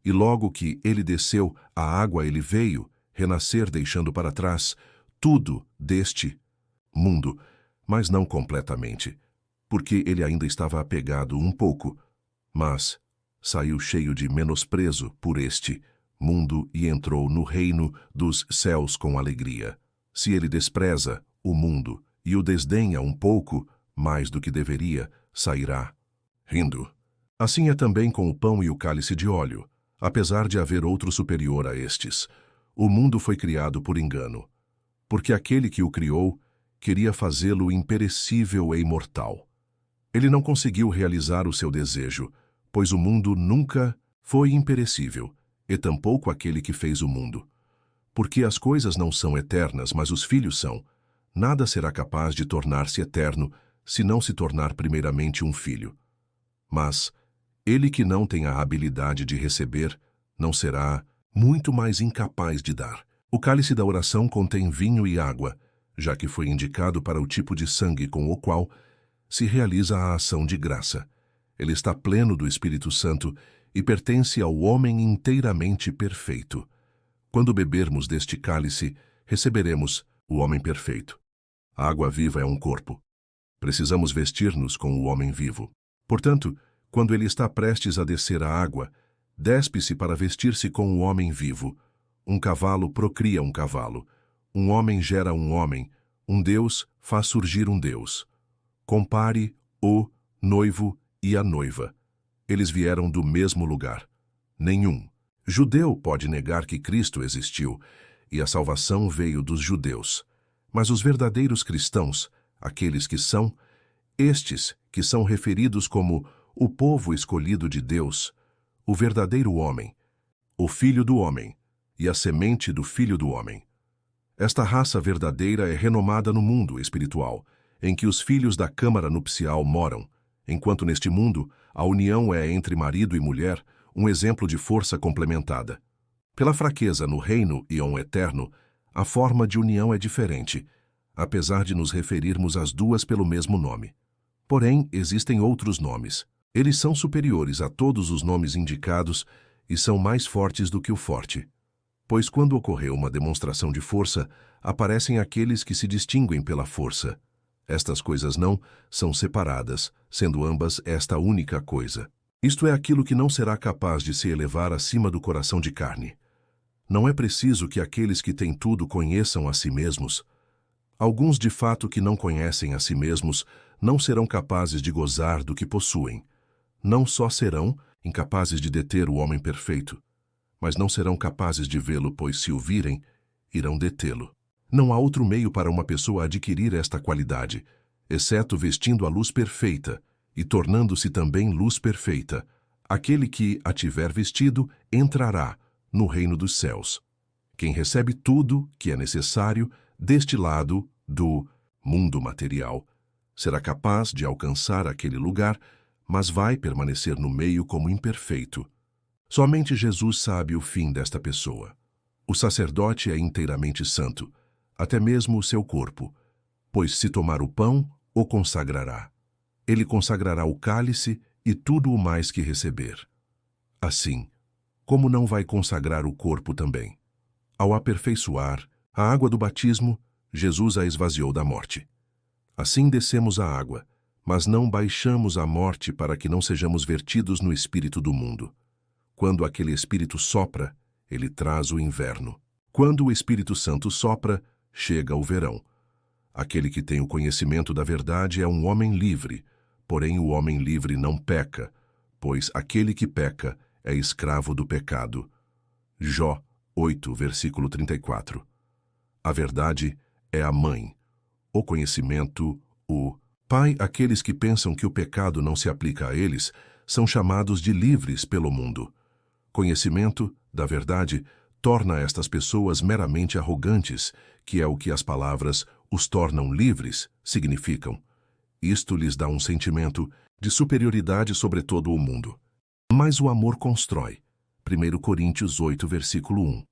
E logo que ele desceu, a água ele veio, renascer deixando para trás tudo deste mundo, mas não completamente, porque ele ainda estava apegado um pouco, mas saiu cheio de menosprezo por este mundo e entrou no reino dos céus com alegria. Se ele despreza o mundo e o desdenha um pouco, mais do que deveria, sairá rindo. Assim é também com o pão e o cálice de óleo. Apesar de haver outro superior a estes, o mundo foi criado por engano, porque aquele que o criou queria fazê-lo imperecível e imortal. Ele não conseguiu realizar o seu desejo, pois o mundo nunca foi imperecível, e tampouco aquele que fez o mundo. Porque as coisas não são eternas, mas os filhos são. Nada será capaz de tornar-se eterno, se não se tornar primeiramente um filho. Mas ele que não tem a habilidade de receber, não será muito mais incapaz de dar. O cálice da oração contém vinho e água, já que foi indicado para o tipo de sangue com o qual se realiza a ação de graça. Ele está pleno do Espírito Santo e pertence ao homem inteiramente perfeito. Quando bebermos deste cálice, receberemos o homem perfeito. A água viva é um corpo. Precisamos vestir-nos com o homem vivo. Portanto, quando ele está prestes a descer a água, despe-se para vestir-se com o homem vivo. Um cavalo procria um cavalo. Um homem gera um homem. Um Deus faz surgir um Deus. Compare o noivo e a noiva. Eles vieram do mesmo lugar. Nenhum judeu pode negar que Cristo existiu e a salvação veio dos judeus. Mas os verdadeiros cristãos, aqueles que são, estes que são referidos como o povo escolhido de Deus, o verdadeiro homem, o filho do homem e a semente do filho do homem. Esta raça verdadeira é renomada no mundo espiritual, em que os filhos da câmara nupcial moram, enquanto neste mundo a união é entre marido e mulher um exemplo de força complementada. Pela fraqueza no reino íon eterno, a forma de união é diferente, apesar de nos referirmos às duas pelo mesmo nome. Porém, existem outros nomes. Eles são superiores a todos os nomes indicados e são mais fortes do que o forte. Pois quando ocorreu uma demonstração de força, aparecem aqueles que se distinguem pela força. Estas coisas não são separadas, sendo ambas esta única coisa. Isto é aquilo que não será capaz de se elevar acima do coração de carne. Não é preciso que aqueles que têm tudo conheçam a si mesmos. Alguns de fato que não conhecem a si mesmos não serão capazes de gozar do que possuem. Não só serão incapazes de deter o homem perfeito, mas não serão capazes de vê-lo, pois se o virem, irão detê-lo. Não há outro meio para uma pessoa adquirir esta qualidade, exceto vestindo a luz perfeita e tornando-se também luz perfeita. Aquele que a tiver vestido entrará no reino dos céus. Quem recebe tudo que é necessário deste lado do mundo material será capaz de alcançar aquele lugar, mas vai permanecer no meio como imperfeito. Somente Jesus sabe o fim desta pessoa. O sacerdote é inteiramente santo, até mesmo o seu corpo, pois se tomar o pão, o consagrará. Ele consagrará o cálice e tudo o mais que receber. Assim, como não vai consagrar o corpo também? Ao aperfeiçoar a água do batismo, Jesus a esvaziou da morte. Assim descemos a água, mas não baixamos a morte para que não sejamos vertidos no espírito do mundo. Quando aquele espírito sopra, ele traz o inverno. Quando o Espírito Santo sopra, chega o verão. Aquele que tem o conhecimento da verdade é um homem livre, porém o homem livre não peca, pois aquele que peca é escravo do pecado. Jó 8, versículo 34. A verdade é a mãe, o conhecimento, o pai. Aqueles que pensam que o pecado não se aplica a eles são chamados de livres pelo mundo. Conhecimento da verdade torna estas pessoas meramente arrogantes, que é o que as palavras os tornam livres significam. Isto lhes dá um sentimento de superioridade sobre todo o mundo. Mas o amor constrói. 1 Coríntios 8, versículo 1.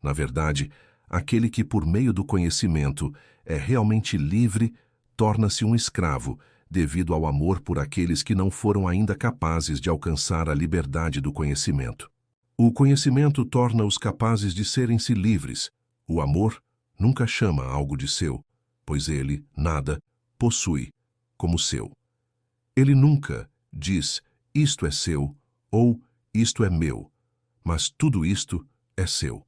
Na verdade, aquele que por meio do conhecimento é realmente livre, torna-se um escravo, devido ao amor por aqueles que não foram ainda capazes de alcançar a liberdade do conhecimento. O conhecimento torna-os capazes de serem-se livres. O amor nunca chama algo de seu, pois ele, nada, possui como seu. Ele nunca diz, isto é seu, ou isto é meu, mas tudo isto é seu.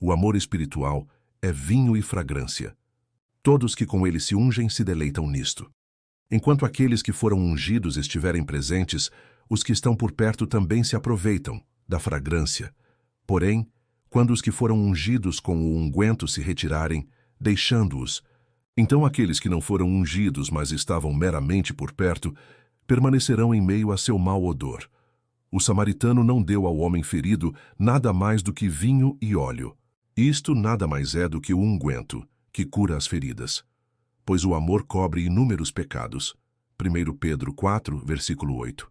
O amor espiritual é vinho e fragrância. Todos que com ele se ungem se deleitam nisto. Enquanto aqueles que foram ungidos estiverem presentes, os que estão por perto também se aproveitam da fragrância. Porém, quando os que foram ungidos com o unguento se retirarem, deixando-os, então aqueles que não foram ungidos, mas estavam meramente por perto, permanecerão em meio a seu mau odor. O samaritano não deu ao homem ferido nada mais do que vinho e óleo. Isto nada mais é do que o unguento, que cura as feridas. Pois o amor cobre inúmeros pecados. 1 Pedro 4, versículo 8.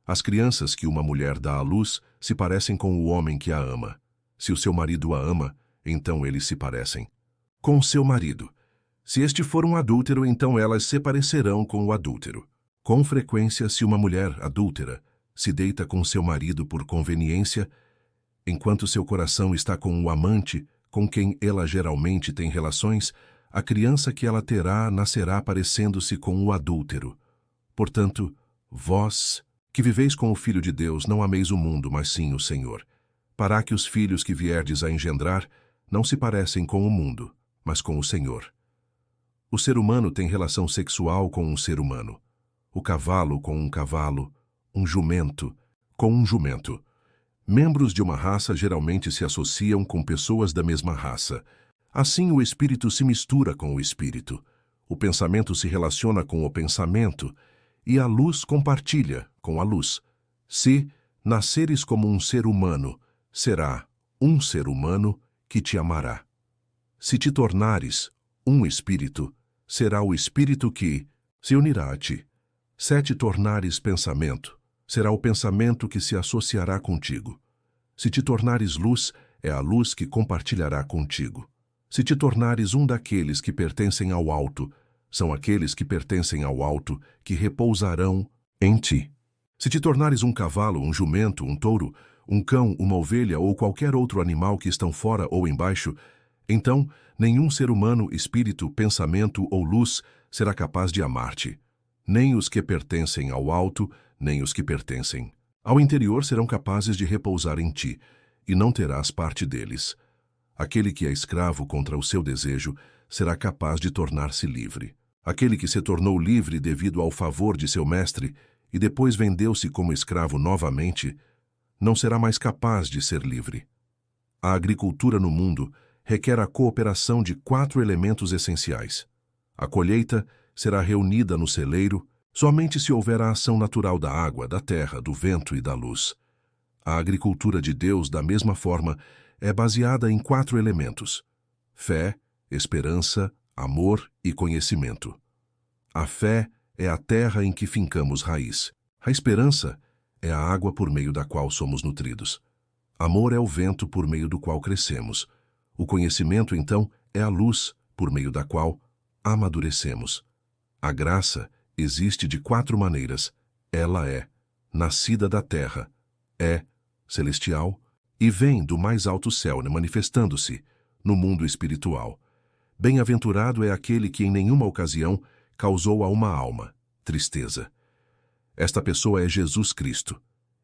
As crianças que uma mulher dá à luz se parecem com o homem que a ama. Se o seu marido a ama, então eles se parecem com o seu marido. Se este for um adúltero, então elas se parecerão com o adúltero. Com frequência, se uma mulher adúltera se deita com seu marido por conveniência, enquanto seu coração está com o amante, com quem ela geralmente tem relações, a criança que ela terá nascerá parecendo-se com o adúltero. Portanto, vós, que viveis com o Filho de Deus, não ameis o mundo, mas sim o Senhor. Para que os filhos que vierdes a engendrar não se parecem com o mundo, mas com o Senhor. O ser humano tem relação sexual com um ser humano. O cavalo com um cavalo, um jumento com um jumento. Membros de uma raça geralmente se associam com pessoas da mesma raça. Assim, o espírito se mistura com o espírito. O pensamento se relaciona com o pensamento, e a luz compartilha com a luz. Se nasceres como um ser humano, será um ser humano que te amará. Se te tornares um espírito, será o espírito que se unirá a ti. Se te tornares pensamento, será o pensamento que se associará contigo. Se te tornares luz, é a luz que compartilhará contigo. Se te tornares um daqueles que pertencem ao alto, são aqueles que pertencem ao alto que repousarão em ti. Se te tornares um cavalo, um jumento, um touro, um cão, uma ovelha ou qualquer outro animal que estão fora ou embaixo, então nenhum ser humano, espírito, pensamento ou luz será capaz de amar-te. Nem os que pertencem ao alto, nem os que pertencem ao interior serão capazes de repousar em ti, e não terás parte deles. Aquele que é escravo contra o seu desejo será capaz de tornar-se livre. Aquele que se tornou livre devido ao favor de seu mestre e depois vendeu-se como escravo novamente, não será mais capaz de ser livre. A agricultura no mundo requer a cooperação de 4 elementos essenciais. A colheita será reunida no celeiro somente se houver a ação natural da água, da terra, do vento e da luz. A agricultura de Deus, da mesma forma, é baseada em 4 elementos: fé, esperança, amor e conhecimento. A fé é a terra em que fincamos raiz. A esperança é a água por meio da qual somos nutridos. Amor é o vento por meio do qual crescemos. O conhecimento, então, é a luz por meio da qual amadurecemos. A graça existe de 4 maneiras. Ela é nascida da terra, é celestial e vem do mais alto céu, manifestando-se no mundo espiritual. Bem-aventurado é aquele que em nenhuma ocasião causou a uma alma tristeza. Esta pessoa é Jesus Cristo.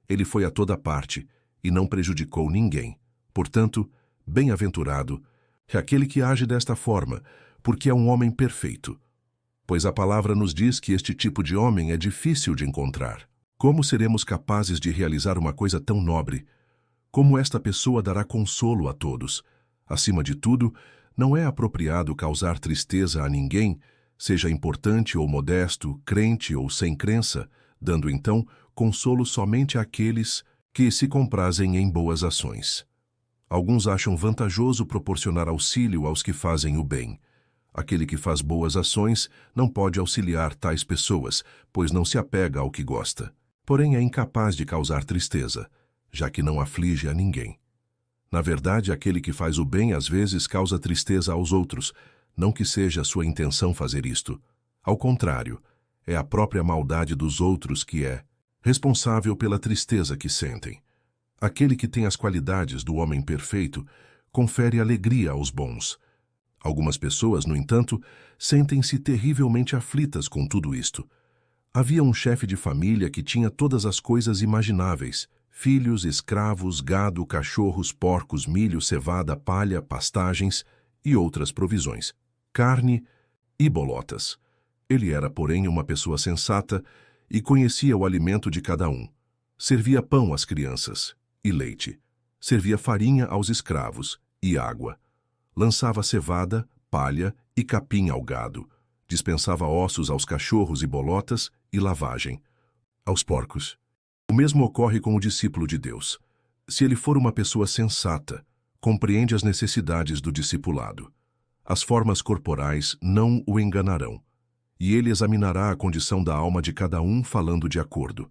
Ele foi a toda parte e não prejudicou ninguém. Portanto, bem-aventurado é aquele que age desta forma, porque é um homem perfeito. Pois a palavra nos diz que este tipo de homem é difícil de encontrar. Como seremos capazes de realizar uma coisa tão nobre? Como esta pessoa dará consolo a todos? Acima de tudo, não é apropriado causar tristeza a ninguém, seja importante ou modesto, crente ou sem crença, dando então consolo somente àqueles que se comprazem em boas ações. Alguns acham vantajoso proporcionar auxílio aos que fazem o bem. Aquele que faz boas ações não pode auxiliar tais pessoas, pois não se apega ao que gosta. Porém, é incapaz de causar tristeza, já que não aflige a ninguém. Na verdade, aquele que faz o bem às vezes causa tristeza aos outros, não que seja sua intenção fazer isto. Ao contrário, é a própria maldade dos outros que é responsável pela tristeza que sentem. Aquele que tem as qualidades do homem perfeito confere alegria aos bons. Algumas pessoas, no entanto, sentem-se terrivelmente aflitas com tudo isto. Havia um chefe de família que tinha todas as coisas imagináveis: filhos, escravos, gado, cachorros, porcos, milho, cevada, palha, pastagens e outras provisões, carne e bolotas. Ele era, porém, uma pessoa sensata e conhecia o alimento de cada um. Servia pão às crianças e leite. Servia farinha aos escravos e água. Lançava cevada, palha e capim ao gado. Dispensava ossos aos cachorros e bolotas e lavagem aos porcos. O mesmo ocorre com o discípulo de Deus. Se ele for uma pessoa sensata, compreende as necessidades do discipulado. As formas corporais não o enganarão, e ele examinará a condição da alma de cada um falando de acordo.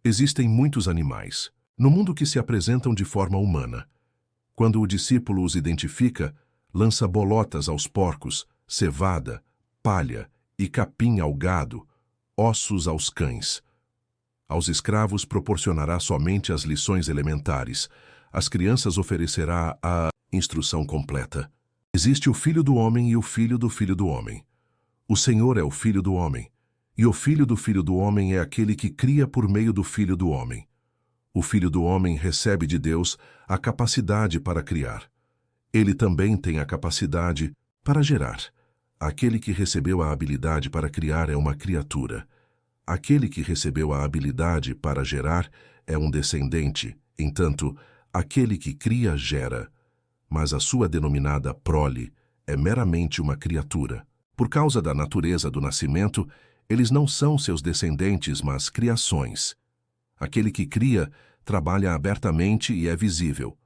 Existem muitos animais no mundo que se apresentam de forma humana. Quando o discípulo os identifica, lança bolotas aos porcos, cevada, palha e capim ao gado, ossos aos cães. Aos escravos proporcionará somente as lições elementares. Às crianças oferecerá a Instrução completa. Existe o Filho do Homem e o Filho do Filho do Homem. O Senhor é o Filho do Homem, e o Filho do Homem é aquele que cria por meio do Filho do Homem. O Filho do Homem recebe de Deus a capacidade para criar. Ele também tem a capacidade para gerar. Aquele que recebeu a habilidade para criar é uma criatura. Aquele que recebeu a habilidade para gerar é um descendente. Entanto, aquele que cria gera. Mas a sua denominada prole é meramente uma criatura. Por causa da natureza do nascimento, eles não são seus descendentes, mas criações. Aquele que cria trabalha abertamente e é visível.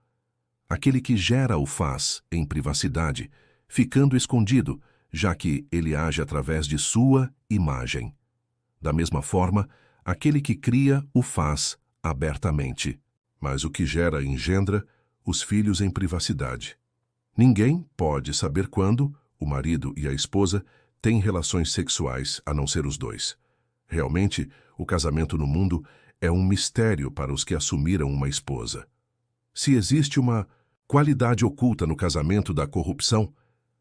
Aquele que gera o faz em privacidade, ficando escondido, já que ele age através de sua imagem. Da mesma forma, aquele que cria o faz abertamente. Mas o que gera engendra os filhos em privacidade. Ninguém pode saber quando o marido e a esposa têm relações sexuais, a não ser os dois. Realmente, o casamento no mundo é um mistério para os que assumiram uma esposa. Se existe uma qualidade oculta no casamento da corrupção,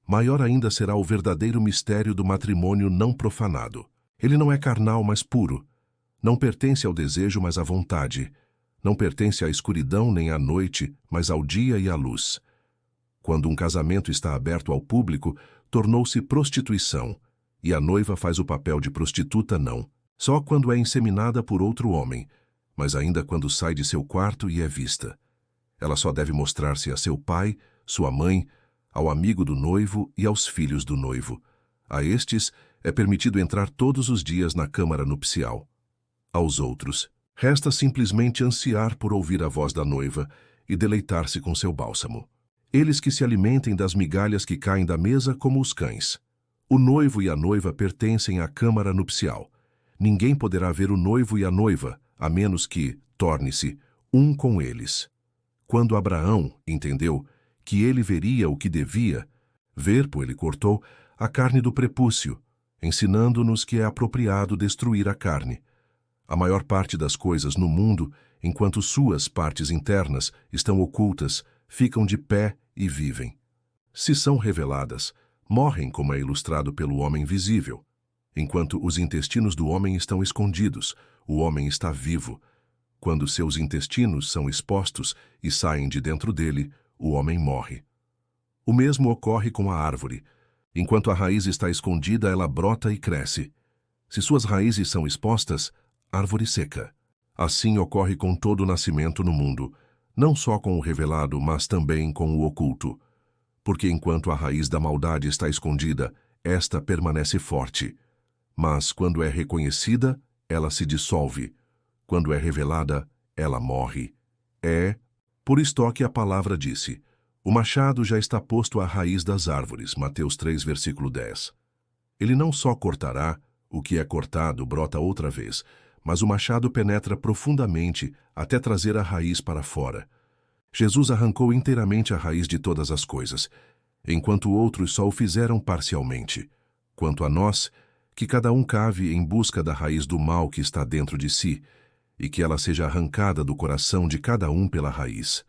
maior ainda será o verdadeiro mistério do matrimônio não profanado. Ele não é carnal, mas puro. Não pertence ao desejo, mas à vontade. Não pertence à escuridão nem à noite, mas ao dia e à luz. Quando um casamento está aberto ao público, tornou-se prostituição, e a noiva faz o papel de prostituta não, só quando é inseminada por outro homem, mas ainda quando sai de seu quarto e é vista. Ela só deve mostrar-se a seu pai, sua mãe, ao amigo do noivo e aos filhos do noivo. A estes é permitido entrar todos os dias na câmara nupcial. Aos outros, resta simplesmente ansiar por ouvir a voz da noiva e deleitar-se com seu bálsamo. Eles que se alimentem das migalhas que caem da mesa como os cães. O noivo e a noiva pertencem à câmara nupcial. Ninguém poderá ver o noivo e a noiva, a menos que torne-se um com eles. Quando Abraão entendeu que ele veria o que devia, verbo ele cortou a carne do prepúcio, ensinando-nos que é apropriado destruir a carne. A maior parte das coisas no mundo, enquanto suas partes internas estão ocultas, ficam de pé e vivem. Se são reveladas, morrem como é ilustrado pelo homem visível. Enquanto os intestinos do homem estão escondidos, o homem está vivo. Quando seus intestinos são expostos e saem de dentro dele, o homem morre. O mesmo ocorre com a árvore. Enquanto a raiz está escondida, ela brota e cresce. Se suas raízes são expostas, árvore seca. Assim ocorre com todo o nascimento no mundo, não só com o revelado, mas também com o oculto. Porque enquanto a raiz da maldade está escondida, esta permanece forte. Mas quando é reconhecida, ela se dissolve. Quando é revelada, ela morre. Por isto que a palavra disse: o machado já está posto à raiz das árvores. Mateus 3, versículo 10. Ele não só cortará, o que é cortado brota outra vez, mas o machado penetra profundamente até trazer a raiz para fora. Jesus arrancou inteiramente a raiz de todas as coisas, enquanto outros só o fizeram parcialmente. Quanto a nós, que cada um cave em busca da raiz do mal que está dentro de si, e que ela seja arrancada do coração de cada um pela raiz.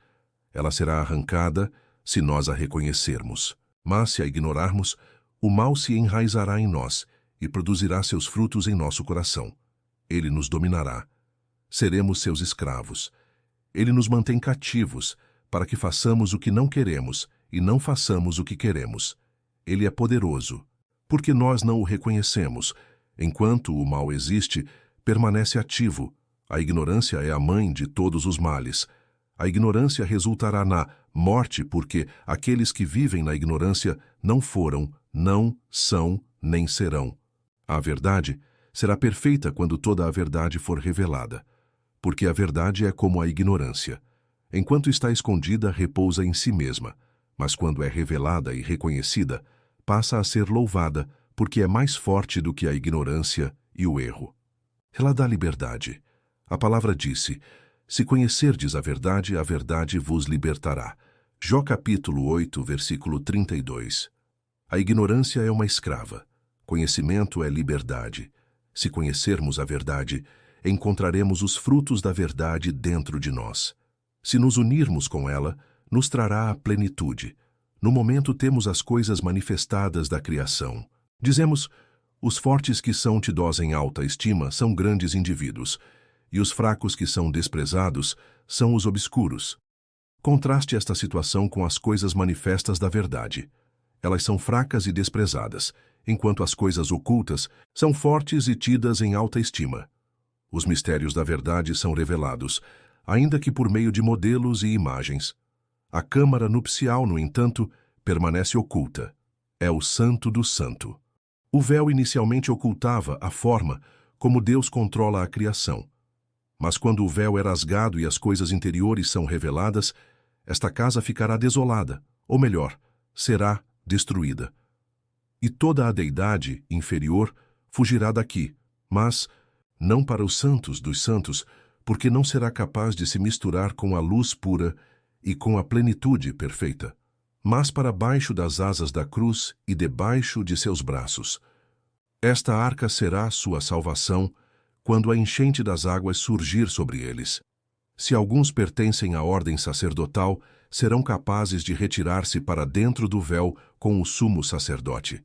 Ela será arrancada se nós a reconhecermos. Mas se a ignorarmos, o mal se enraizará em nós e produzirá seus frutos em nosso coração. Ele nos dominará. Seremos seus escravos. Ele nos mantém cativos, para que façamos o que não queremos e não façamos o que queremos. Ele é poderoso, porque nós não o reconhecemos. Enquanto o mal existe, permanece ativo. A ignorância é a mãe de todos os males. A ignorância resultará na morte, porque aqueles que vivem na ignorância não foram, não são, nem serão. A verdade será perfeita quando toda a verdade for revelada, porque a verdade é como a ignorância. Enquanto está escondida, repousa em si mesma, mas quando é revelada e reconhecida, passa a ser louvada, porque é mais forte do que a ignorância e o erro. Ela dá liberdade. A palavra disse: se conhecerdes a verdade vos libertará. Jó capítulo 8, versículo 32. A ignorância é uma escrava. Conhecimento é liberdade. Se conhecermos a verdade, encontraremos os frutos da verdade dentro de nós. Se nos unirmos com ela, nos trará a plenitude. No momento temos as coisas manifestadas da criação. Dizemos, os fortes que são tidos em alta estima são grandes indivíduos, e os fracos que são desprezados são os obscuros. Contraste esta situação com as coisas manifestas da verdade. Elas são fracas e desprezadas, enquanto as coisas ocultas são fortes e tidas em alta estima. Os mistérios da verdade são revelados, ainda que por meio de modelos e imagens. A câmara nupcial, no entanto, permanece oculta. É o Santo do Santo. O véu inicialmente ocultava a forma como Deus controla a criação. Mas quando o véu é rasgado e as coisas interiores são reveladas, esta casa ficará desolada, ou melhor, será destruída. E toda a deidade inferior fugirá daqui, mas não para os santos dos santos, porque não será capaz de se misturar com a luz pura e com a plenitude perfeita, mas para baixo das asas da cruz e debaixo de seus braços. Esta arca será sua salvação quando a enchente das águas surgir sobre eles. Se alguns pertencem à ordem sacerdotal, serão capazes de retirar-se para dentro do véu com o sumo sacerdote.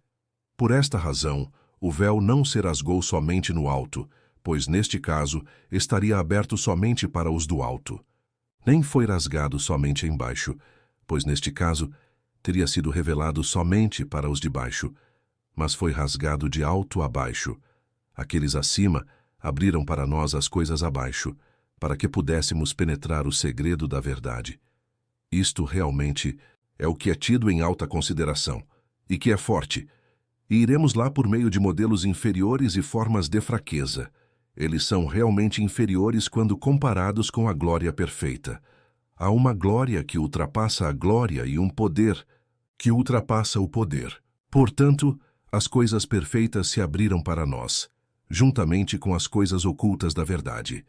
Por esta razão, o véu não se rasgou somente no alto, pois neste caso estaria aberto somente para os do alto. Nem foi rasgado somente embaixo, pois neste caso teria sido revelado somente para os de baixo, mas foi rasgado de alto a baixo. Aqueles acima abriram para nós as coisas abaixo, para que pudéssemos penetrar o segredo da verdade. Isto realmente é o que é tido em alta consideração, e que é forte, e iremos lá por meio de modelos inferiores e formas de fraqueza. Eles são realmente inferiores quando comparados com a glória perfeita. Há uma glória que ultrapassa a glória e um poder que ultrapassa o poder. Portanto, as coisas perfeitas se abriram para nós, juntamente com as coisas ocultas da verdade.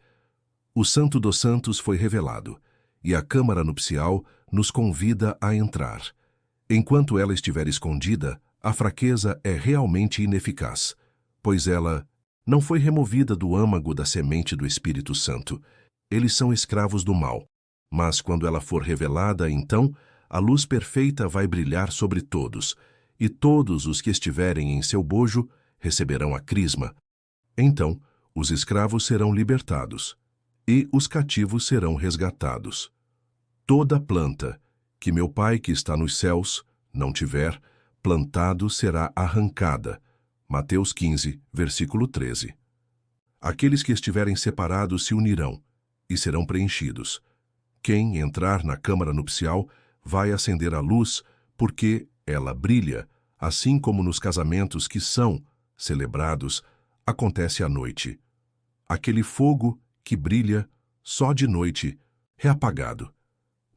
O Santo dos Santos foi revelado, e a câmara nupcial nos convida a entrar. Enquanto ela estiver escondida, a fraqueza é realmente ineficaz, pois ela não foi removida do âmago da semente do Espírito Santo. Eles são escravos do mal. Mas quando ela for revelada, então, a luz perfeita vai brilhar sobre todos, e todos os que estiverem em seu bojo receberão a crisma. Então, os escravos serão libertados, e os cativos serão resgatados. Toda planta que meu Pai que está nos céus não tiver plantado será arrancada. Mateus 15, versículo 13. Aqueles que estiverem separados se unirão e serão preenchidos. Quem entrar na câmara nupcial vai acender a luz, porque ela brilha, assim como nos casamentos que são celebrados, acontece à noite. Aquele fogo que brilha só de noite é apagado.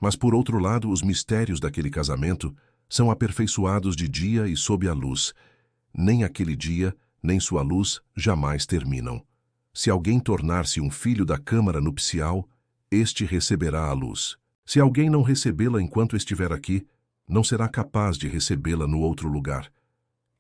Mas, por outro lado, os mistérios daquele casamento são aperfeiçoados de dia e sob a luz. Nem aquele dia, nem sua luz jamais terminam. Se alguém tornar-se um filho da câmara nupcial, este receberá a luz. Se alguém não recebê-la enquanto estiver aqui, não será capaz de recebê-la no outro lugar.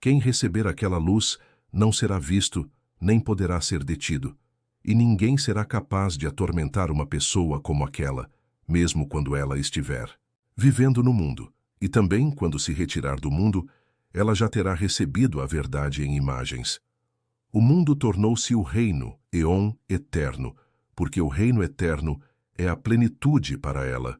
Quem receber aquela luz não será visto, nem poderá ser detido. E ninguém será capaz de atormentar uma pessoa como aquela, mesmo quando ela estiver vivendo no mundo. E também, quando se retirar do mundo, ela já terá recebido a verdade em imagens. O mundo tornou-se o reino, eon, eterno, porque o reino eterno é a plenitude para ela.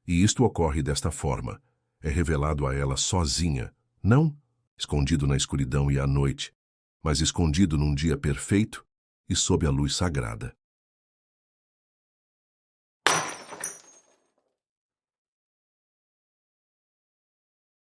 E isto ocorre desta forma. É revelado a ela sozinha, não escondido na escuridão e à noite, mas escondido num dia perfeito e sob a luz sagrada.